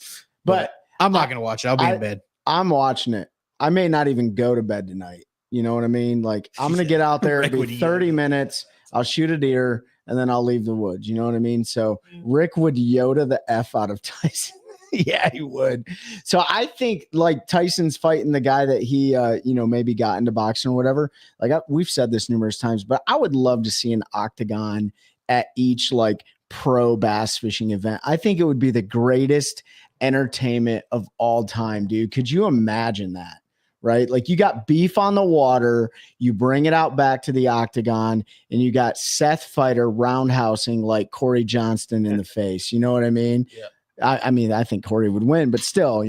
but I'm not gonna watch it. I'll be in bed. I'm watching it. I may not even go to bed tonight. You know what I mean? Like I'm gonna get out there. It'll be 30 minutes. I'll shoot a deer and then I'll leave the woods. You know what I mean? So Rick would Yoda the F out of Tyson. Yeah, he would. So I think like Tyson's fighting the guy that he, maybe got into boxing or whatever. Like we've said this numerous times, but I would love to see an octagon at each like pro bass fishing event. I think it would be the greatest entertainment of all time, dude. Could you imagine that? Right? Like you got beef on the water, you bring it out back to the octagon, and you got Seth Fighter roundhousing like Corey Johnston in the face. You know what I mean? Yeah. I mean, I think Corey would win, but still,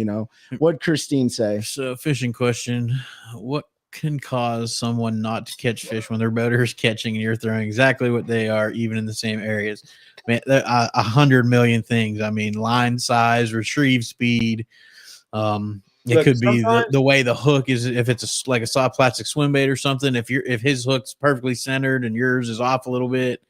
what'd Christine say? So, fishing question: what can cause someone not to catch fish when their boater is catching and you're throwing exactly what they are, even in the same areas? Man, 100 million things. I mean, line size, retrieve speed. It could be the way the hook is. If it's like a soft plastic swim bait or something, if his hook's perfectly centered and yours is off a little bit.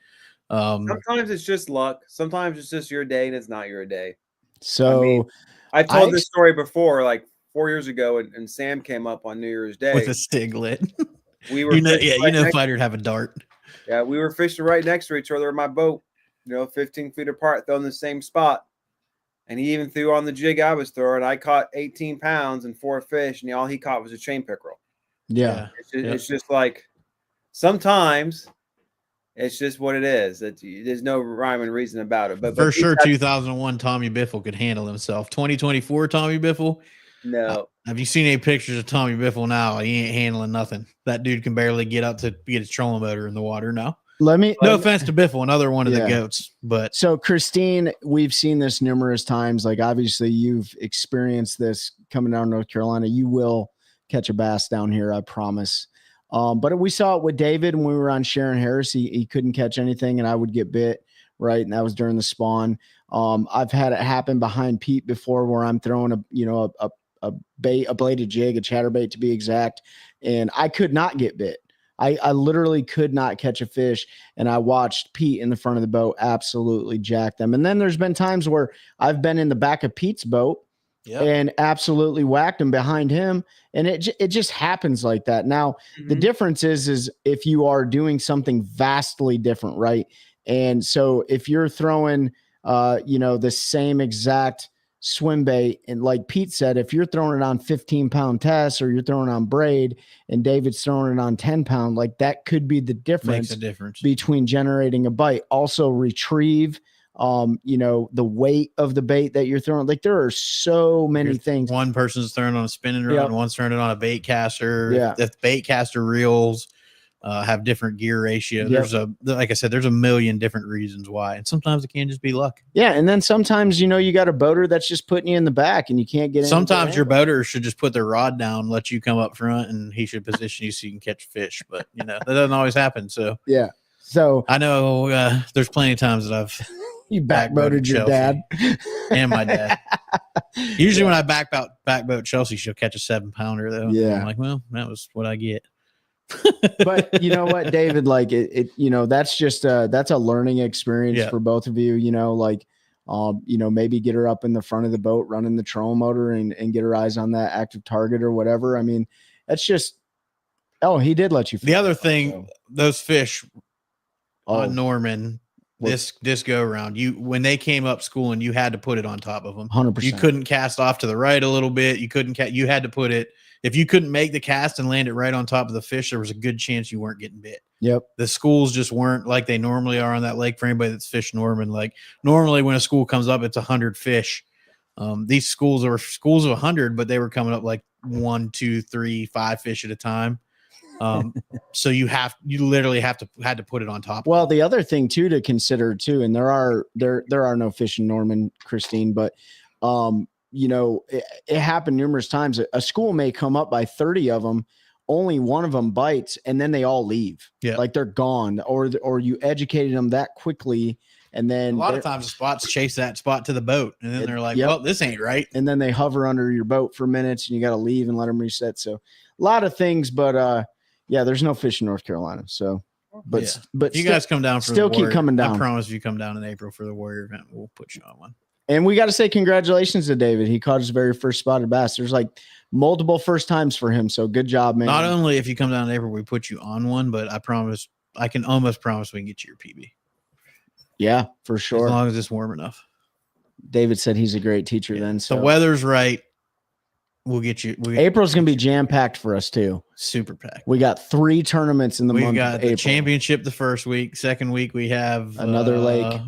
Sometimes it's just luck. Sometimes it's just your day and it's not your day. So I've told this story before, like 4 years ago, and Sam came up on New Year's Day with a stiglet. We were, fighter'd have a dart. Yeah, we were fishing right next to each other in my boat, 15 feet apart, throwing the same spot. And he even threw on the jig I was throwing. I caught 18 pounds and 4 fish, and all he caught was a chain pickerel. Yeah. It's just like sometimes it's just what it is. There's no rhyme and reason about it. But for sure, 2001 Tommy Biffle could handle himself. 2024 Tommy Biffle. No. Have you seen any pictures of Tommy Biffle now? He ain't handling nothing. That dude can barely get up to get his trolling motor in the water. No. No offense to Biffle, another one of the goats, but so Christine, we've seen this numerous times. Like obviously you've experienced this coming down to North Carolina. You will catch a bass down here, I promise. But we saw it with David when we were on Sharon Harris. He couldn't catch anything, and I would get bit, right? And that was during the spawn. I've had it happen behind Pete before, where I'm throwing a bait, a bladed jig, a chatterbait to be exact, and I could not get bit. I literally could not catch a fish, and I watched Pete in the front of the boat absolutely jack them. And then there's been times where I've been in the back of Pete's boat and absolutely whacked him behind him, and it just happens like that. Now, the difference is if you are doing something vastly different, right? And so if you're throwing, the same exact swim bait, and like Pete said, if you're throwing it on 15-pound tests or you're throwing it on braid and David's throwing it on 10-pound, like that could be the difference, between generating a bite. Also retrieve, the weight of the bait that you're throwing. Like there are so many things. One person's throwing on a spinning rod, and one's throwing it on a bait caster. Yeah. If bait caster reels have different gear ratio, like I said, there's a million different reasons why, and sometimes it can just be luck. Yeah, and then sometimes you got a boater that's just putting you in the back and you can't get in. Sometimes your boater should just put their rod down, let you come up front, and he should position you so you can catch fish. But that doesn't always happen. So yeah, so I know there's plenty of times that I've you backboated your dad and my dad. Usually when I backboat Chelsea, she'll catch a 7-pounder though. Yeah, I'm like, well, that was what I get. But you know what, David, like that's just that's a learning experience for both of you. Maybe get her up in the front of the boat running the trolling motor and get her eyes on that active target or whatever. I mean, that's just he did let you. The other thing, those fish on Norman this go around, when they came up schooling, you had to put it on top of them. 100%. You couldn't cast off to the right a little bit. You couldn't you had to put it. If you couldn't make the cast and land it right on top of the fish, there was a good chance you weren't getting bit. Yep. The schools just weren't like they normally are on that lake. For anybody that's fished Norman, like normally when a school comes up, it's 100 fish. These schools are schools of 100, but they were coming up like 1, 2, 3, 5 fish at a time. So you literally had to put it on top. Well, the other thing too to consider too, and there are no fish in Norman, Christine, but it happened numerous times. A school may come up by 30 of them, only one of them bites, and then they all leave. Yeah. Like they're gone, or you educated them that quickly. And then a lot of times the spots chase that spot to the boat, and then they're like, well, this ain't right. And then they hover under your boat for minutes, and you got to leave and let them reset. So a lot of things, but there's no fish in North Carolina. So, but if you guys come down for still the Warrior, keep coming down. I promise if you come down in April for the Warrior event, we'll put you on one. And we got to say congratulations to David. He caught his very first spotted bass. There's like multiple first times for him. So good job, man. Not only if you come down in April, we put you on one, but I can almost promise we can get you your PB. Yeah, for sure. As long as it's warm enough. David said he's a great teacher then. So the weather's right. We'll get you. April's going to be jam-packed for us too. Super packed. We got 3 tournaments in the month of April. We got the championship the first week. Second week, we have another lake.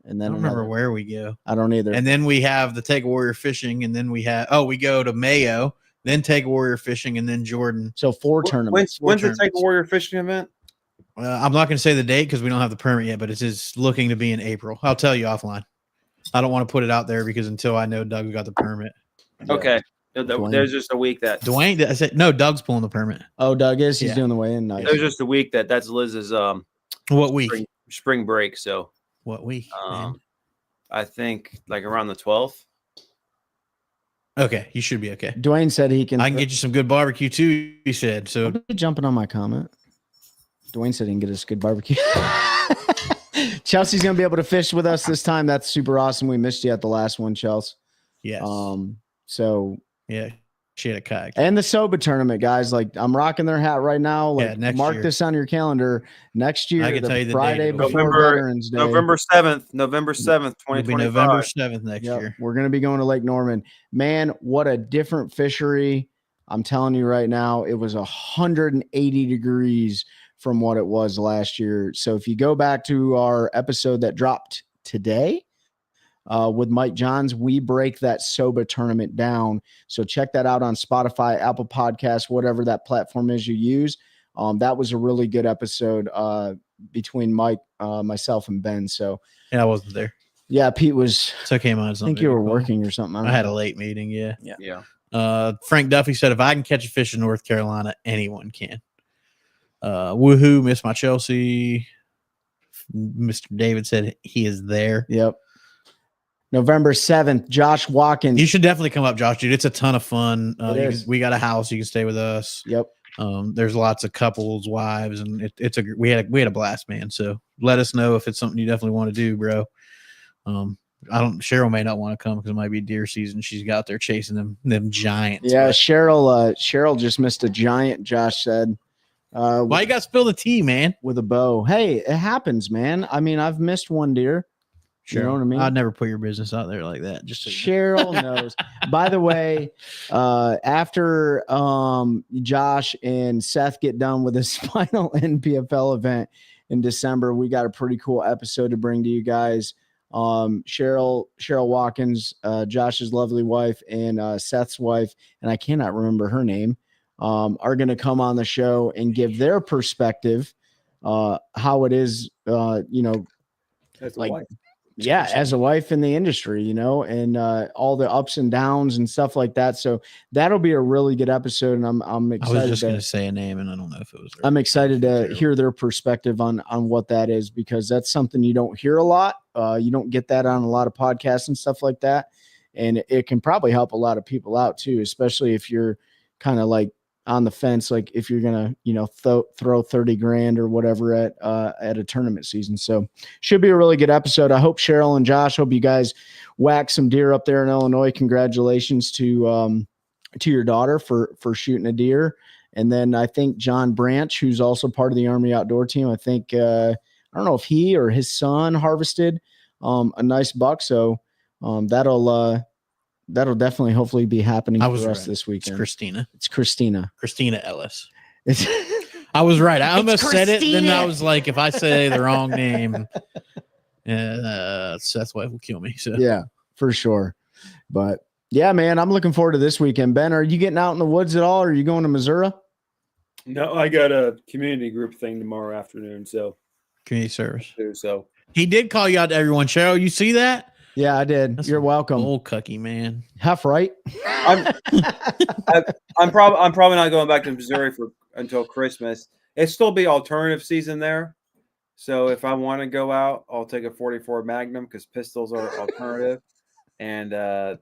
And then I don't remember where we go. I don't either. And then we have the Take a Warrior fishing. And then we go to Mayo, then Take a Warrior fishing, and then Jordan. So 4 tournaments. When's the Take a Warrior fishing event? I'm not going to say the date because we don't have the permit yet, but it is looking to be in April. I'll tell you offline. I don't want to put it out there because until I know Doug got the permit. Okay. There's just a week that Dwayne. I said no. Doug's pulling the permit. Oh, Doug is. He's doing the weigh-in. Nice. There's just a week that's Liz's what week? Spring break. So what week? I think like around the 12th. Okay, you should be okay. Dwayne said he can. I can get you some good barbecue too. He said so. Jumping on my comment. Dwayne said he can get us good barbecue. Chelsea's gonna be able to fish with us this time. That's super awesome. We missed you at the last one, Chelsea. Yes. So yeah, she had a kayak. And the Soba tournament, guys. Like I'm rocking their hat right now. Like mark year. this on your calendar. Next year, I can tell you the Friday date. before Veterans Day. November 7th, 2025. November 7th next year. We're gonna be going to Lake Norman. Man, what a different fishery. I'm telling you right now, it was 180 degrees from what it was last year. So if you go back to our episode that dropped today with Mike Johns, we break that Soba tournament down. So check that out on Spotify, Apple Podcasts, whatever that platform is you use. That was a really good episode between Mike, myself, and Ben. So yeah, I wasn't there. Yeah, Pete was. It's okay, man. I think you were working or something. I had a late meeting. Yeah. Yeah. Frank Duffy said, if I can catch a fish in North Carolina, anyone can. Woohoo, miss my Chelsea. Mr. David said he is there. Yep. November 7th, Josh Watkins. You should definitely come up, Josh, dude. It's a ton of fun. We got a house. You can stay with us. Yep. There's lots of couples, wives, and we had a blast, man. So let us know if it's something you definitely want to do, bro. Cheryl may not want to come because it might be deer season. She's got there chasing them giants. Yeah, Cheryl just missed a giant, Josh said. Why you got to spill the tea, man? With a bow. Hey, it happens, man. I mean, I've missed one deer. Sure. You know what I mean? I'd never put your business out there like that. Just so Cheryl knows. By the way, after Josh and Seth get done with his final NPFL event in December, we got a pretty cool episode to bring to you guys. Cheryl Watkins, Josh's lovely wife, and Seth's wife, and I cannot remember her name, are going to come on the show and give their perspective, how it is, as a wife. Yeah, as a wife in the industry, and all the ups and downs and stuff like that. So that'll be a really good episode, and I'm excited. I was just going to say a name, and I don't know if it was. I'm excited to hear their perspective on what that is, because that's something you don't hear a lot. You don't get that on a lot of podcasts and stuff like that, and it can probably help a lot of people out too, especially if you're kind of like on the fence, like if you're gonna throw 30 grand or whatever at a tournament season. So should be a really good episode. I hope Cheryl and Josh, hope you guys whack some deer up there in Illinois. Congratulations to your daughter for shooting a deer. And then I think John Branch, who's also part of the Army Outdoor team, I think I don't know if he or his son harvested a nice buck. So that'll definitely hopefully be happening for us this weekend. It's Christina Ellis. It's I was right. I almost said it. Then I was like, if I say the wrong name, Seth's wife will kill me. So yeah, for sure. But yeah, man, I'm looking forward to this weekend. Ben, are you getting out in the woods at all? Or are you going to Missouri? No, I got a community group thing tomorrow afternoon. So community service. So he did call you out to everyone. Cheryl, you see that? Yeah, I did. That's You're welcome. Old cucky man. Half right. I'm probably not going back to Missouri until Christmas. It'll still be alternative season there. So if I want to go out, I'll take a 44 Magnum because pistols are alternative. And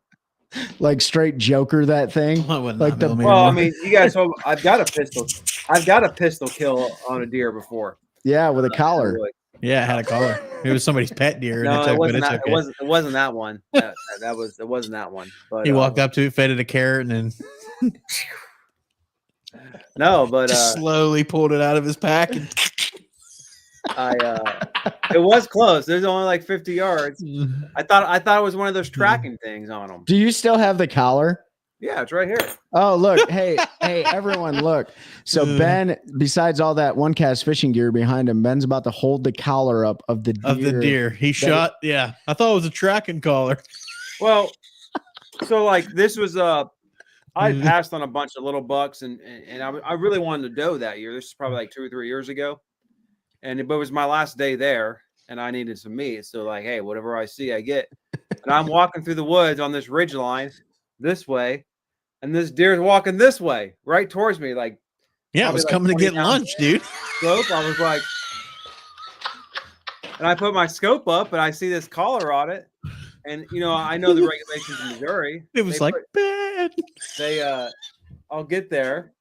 Like straight Joker that thing. I wouldn't Like not the millimeter well, I one. mean, you guys know I've got a pistol. I've got a pistol kill on a deer before. yeah, with a collar. Yeah, it had a collar. It was somebody's pet deer. No, and it wasn't it's that. okay. It wasn't that one. It wasn't that one. But He walked up to it, fed it a carrot, and then no, but just slowly pulled it out of his pack. And it was close. There's only like 50 yards. I thought it was one of those tracking things on them. Do you still have the collar? Yeah, it's right here. Oh, look. Hey, everyone, look. So Ben, besides all that one cast fishing gear behind him, Ben's about to hold the collar up of the deer. He shot. Yeah, I thought it was a tracking collar. Well, so like this was I passed on a bunch of little bucks and I really wanted to doe that year. This is probably like 2 or 3 years ago. But it was my last day there and I needed some meat. So like, hey, whatever I see, I get. And I'm walking through the woods on this ridge line this way. And this deer's walking this way, right towards me. Like, yeah, it was coming to get lunch, dude. Scope. I was like, and I put my scope up and I see this collar on it. And I know the regulations in Missouri. It was like bad. I'll get there.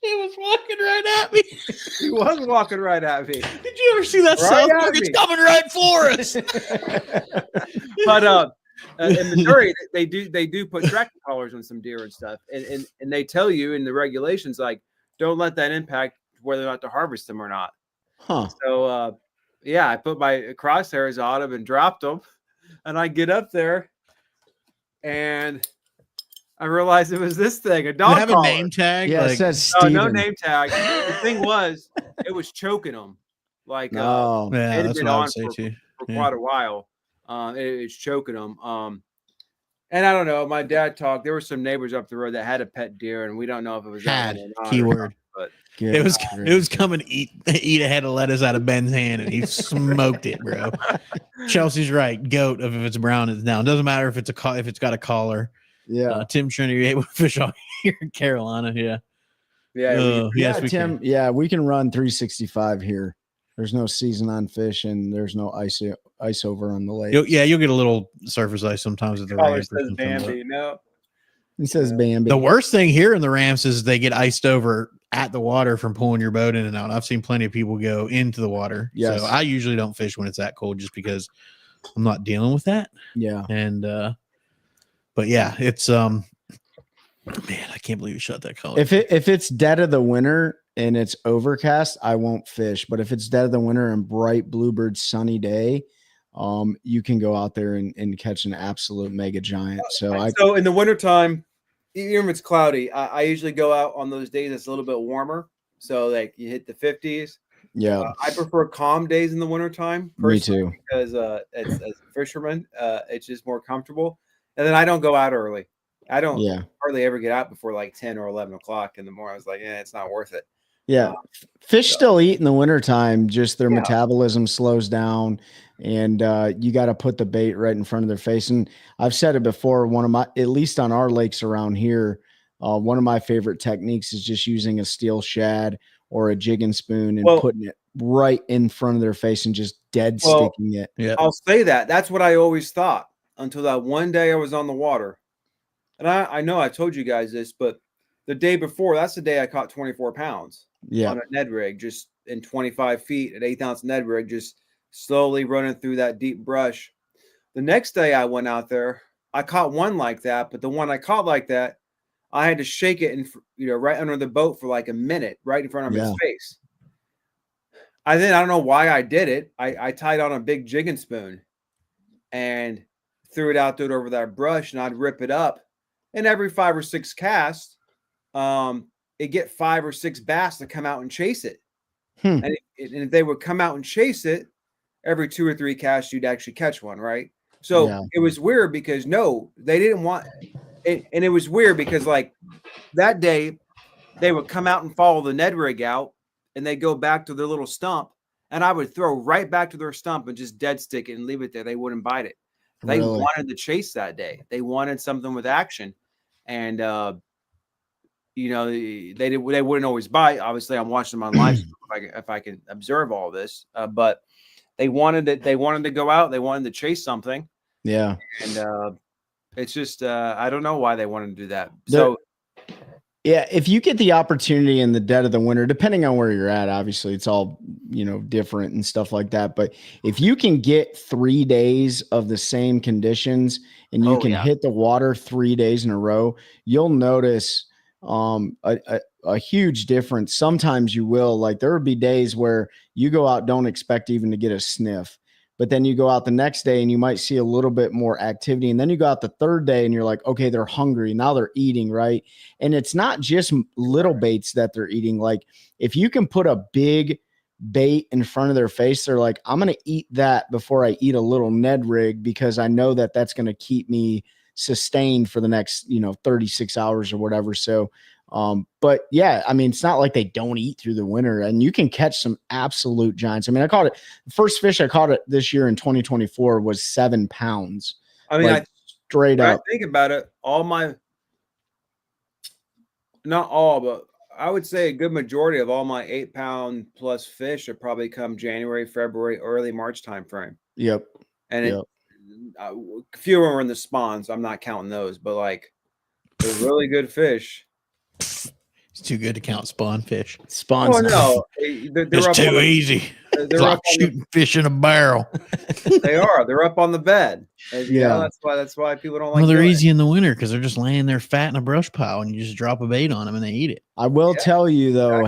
He was walking right at me. He was walking right at me. Did you ever see that South Park? It's coming right for us. But in Missouri, they do put tracking collars on some deer and stuff, and they tell you in the regulations like don't let that impact whether or not to harvest them or not. Huh. So yeah, I put my crosshairs on them and dropped them, and I get up there, and I realized it was this thing, a dog have collar. a name tag. Yeah, like, it says No, Steven. no name tag. The thing was, it was choking them. Like, No. it yeah, had that's been what I on would say too. for quite a while. It's choking them. And I don't know. My dad talked. There were some neighbors up the road that had a pet deer, and we don't know if it was that Had one or not, keyword. but It was coming to eat a head of lettuce out of Ben's hand, and he smoked it, bro. Chelsea's right. Goat if it's brown, it's down. Doesn't matter if it's got a collar. Yeah. Tim Trinity, you're able to fish all here in Carolina. Yeah. yeah, Yes, we Tim. can. Yeah, we can run 365 here. There's no season on fish, and there's no ice over on the lake. You'll get a little surface ice sometimes at the collar ramp. or says something, but- Bambi. No, It says Bambi. The worst thing here in the ramps is they get iced over at the water from pulling your boat in and out. I've seen plenty of people go into the water. Yes. So I usually don't fish when it's that cold just because I'm not dealing with that. Yeah. And but yeah, it's man, I can't believe you shot that color. If it's dead of the winter and it's overcast, I won't fish. But if it's dead of the winter and bright bluebird sunny day, you can go out there and catch an absolute mega giant. So in the wintertime, even if it's cloudy, I usually go out on those days that's a little bit warmer. So like you hit the 50s. yeah, I prefer calm days in the wintertime. me too. Because as a fisherman, it's just more comfortable. And then I don't go out early. I don't Yeah. hardly ever get out before like 10 or 11 o'clock in the morning. I was like, it's not worth it. Yeah. Fish still eat in the wintertime, just their Yeah. metabolism slows down, and you got to put the bait right in front of their face. And I've said it before, at least on our lakes around here, one of my favorite techniques is just using a steel shad or a jig and spoon and putting it right in front of their face and just sticking it. Yeah. I'll say that. That's what I always thought until that one day I was on the water. And I know I told you guys this, but the day before, that's the day I caught 24 pounds Yeah. on a Ned rig, just in 25 feet, an 1/8 ounce Ned rig, just slowly running through that deep brush. The next day I went out there, I caught one like that, but the one I caught like that, I had to shake it and right under the boat for like a minute, right in front of his face. I don't know why I did it. I tied on a big jigging spoon and threw it out there over that brush, and I'd rip it up. And every 5 or 6 casts, it get 5 or 6 bass to come out and chase it. And if they would come out and chase it, every 2 or 3 casts, you'd actually catch one, right? So it was weird because they didn't want it. And it was weird because like that day, they would come out and follow the Ned rig out, and they go back to their little stump, and I would throw right back to their stump and just dead stick it and leave it there. They wouldn't bite it. They Really? wanted to chase that day. They wanted something with action, and they wouldn't always bite. Obviously, I'm watching them on live if I can observe all this, but they wanted it. They wanted to go out. They wanted to chase something. Yeah, and it's just I don't know why they wanted to do that. So. Yeah, if you get the opportunity in the dead of the winter, depending on where you're at, obviously it's all, different and stuff like that. But if you can get 3 days of the same conditions and you can hit the water 3 days in a row, you'll notice a huge difference. Sometimes you will. Like there would be days where you go out, don't expect even to get a sniff. But then you go out the next day and you might see a little bit more activity. And then you go out the third day and you're like, okay, they're hungry. Now they're eating, right? And it's not just little baits that they're eating. Like if you can put a big bait in front of their face, they're like, I'm going to eat that before I eat a little Ned rig because I know that that's going to keep me sustained for the next, 36 hours or whatever. So, but yeah, I mean, it's not like they don't eat through the winter and you can catch some absolute giants. I mean, the first fish I caught it this year in 2024 was 7 pounds. I mean, like, straight up. I think about it, not all, but I would say a good majority of all my 8-pound plus fish have probably come January, February, early March timeframe. Yep. And a few of them are in the spawns. I'm not counting those, but like they're really good fish. It's too good to count spawn fish. Spawns. Oh no, it's too easy. They're like shooting fish in a barrel. They are. They're up on the bed. And, that's why people don't like. Well, they're easy in the winter because they're just laying there fat in a brush pile, and you just drop a bait on them and they eat it. I will tell you though,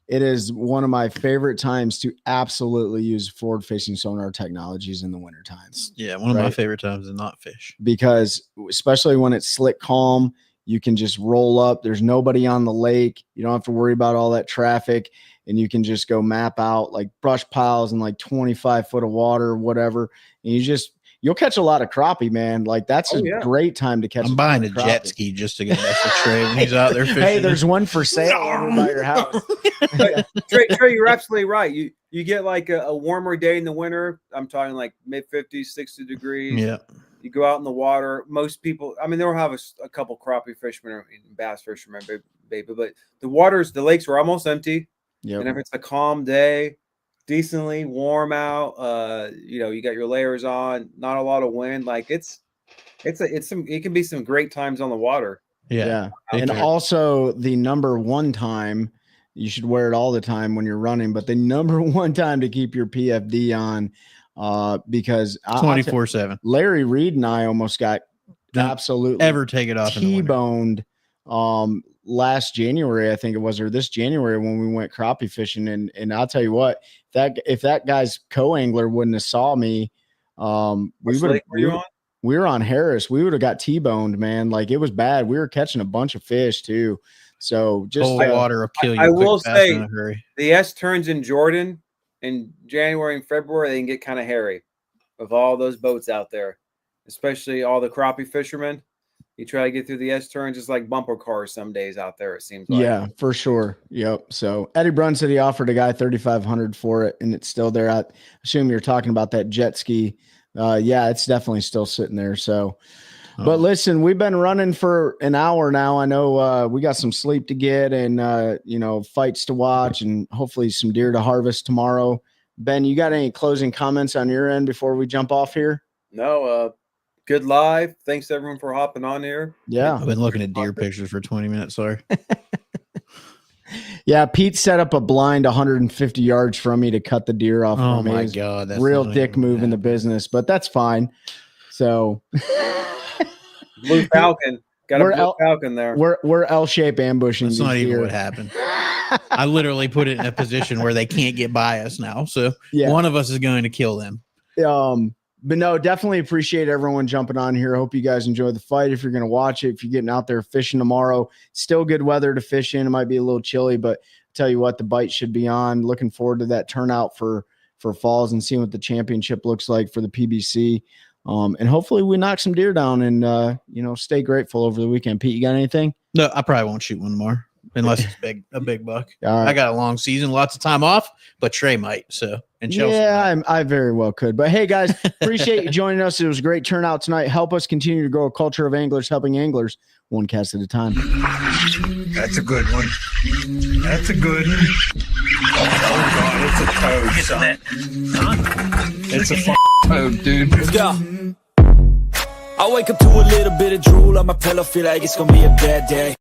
it is one of my favorite times to absolutely use forward-facing sonar technologies in the winter times. Yeah, one of my favorite times to not fish. Because especially when it's slick calm, you can just roll up. There's nobody on the lake. You don't have to worry about all that traffic. And you can just go map out like brush piles and like 25 foot of water or whatever. And you'll catch a lot of crappie, man. Like that's a great time to catch. I'm buying a jet ski just to get an extra Trey when he's out there fishing. Hey, there's one for sale over by your house. Trey, you're absolutely right. You get like a warmer day in the winter. I'm talking like mid 50s, 60 degrees. Yeah. You go out in the water. Most people, I mean, they'll have a couple crappie fishermen or bass fishermen, baby, but the lakes were almost empty. Yep. And if it's a calm day, decently warm out, you got your layers on, not a lot of wind. Like it can be some great times on the water. Yeah. And also the number one time, you should wear it all the time when you're running, but the number one time to keep your PFD on, because 24/7. Larry Reed and I almost got absolutely ever take it off T-boned last January, I think it was, or this January when we went crappie fishing. And I'll tell you what, if that guy's co-angler wouldn't have saw me, we were on Harris. We would have got T-boned, man. Like it was bad. We were catching a bunch of fish too. So just water will kill you. I will say the S turns in Jordan in January and February, they can get kind of hairy with all those boats out there, especially all the crappie fishermen. You try to get through the S turns, just like bumper cars some days out there, it seems like. Yeah, for sure. Yep. So Eddie Brunn said he offered a guy $3,500 for it, and it's still there. I assume you're talking about that jet ski. Yeah, it's definitely still sitting there. So, but listen, we've been running for an hour now. I know we got some sleep to get and, fights to watch and hopefully some deer to harvest tomorrow. Ben, you got any closing comments on your end before we jump off here? No, good live. Thanks everyone for hopping on here. Yeah. I've been looking at deer pictures for 20 minutes. Sorry. Yeah. Pete set up a blind 150 yards from me to cut the deer off. Oh my God. That's real dick move in the business, but that's fine. So Blue Falcon. Got a Blue Falcon there. We're L-shape ambushing. That's not even what happened. I literally put it in a position where they can't get by us now. So one of us is going to kill them. But no, definitely appreciate everyone jumping on here. Hope you guys enjoy the fight. If you're going to watch it, if you're getting out there fishing tomorrow, still good weather to fish in. It might be a little chilly, but tell you what, the bite should be on. Looking forward to that turnout for falls and seeing what the championship looks like for the PBC. And hopefully we knock some deer down and, stay grateful over the weekend. Pete, you got anything? No, I probably won't shoot one more. unless it's a big buck. All right. I got a long season, lots of time off, but Trey might. So and Chelsea. Yeah, I very well could. But hey, guys, appreciate you joining us. It was a great turnout tonight. Help us continue to grow a culture of anglers, helping anglers one cast at a time. That's a good one. That's a good one. Oh God, it's a toad, son. It's a toad, dude. Let's go. I wake up to a little bit of drool on my pillow, feel like it's gonna be a bad day.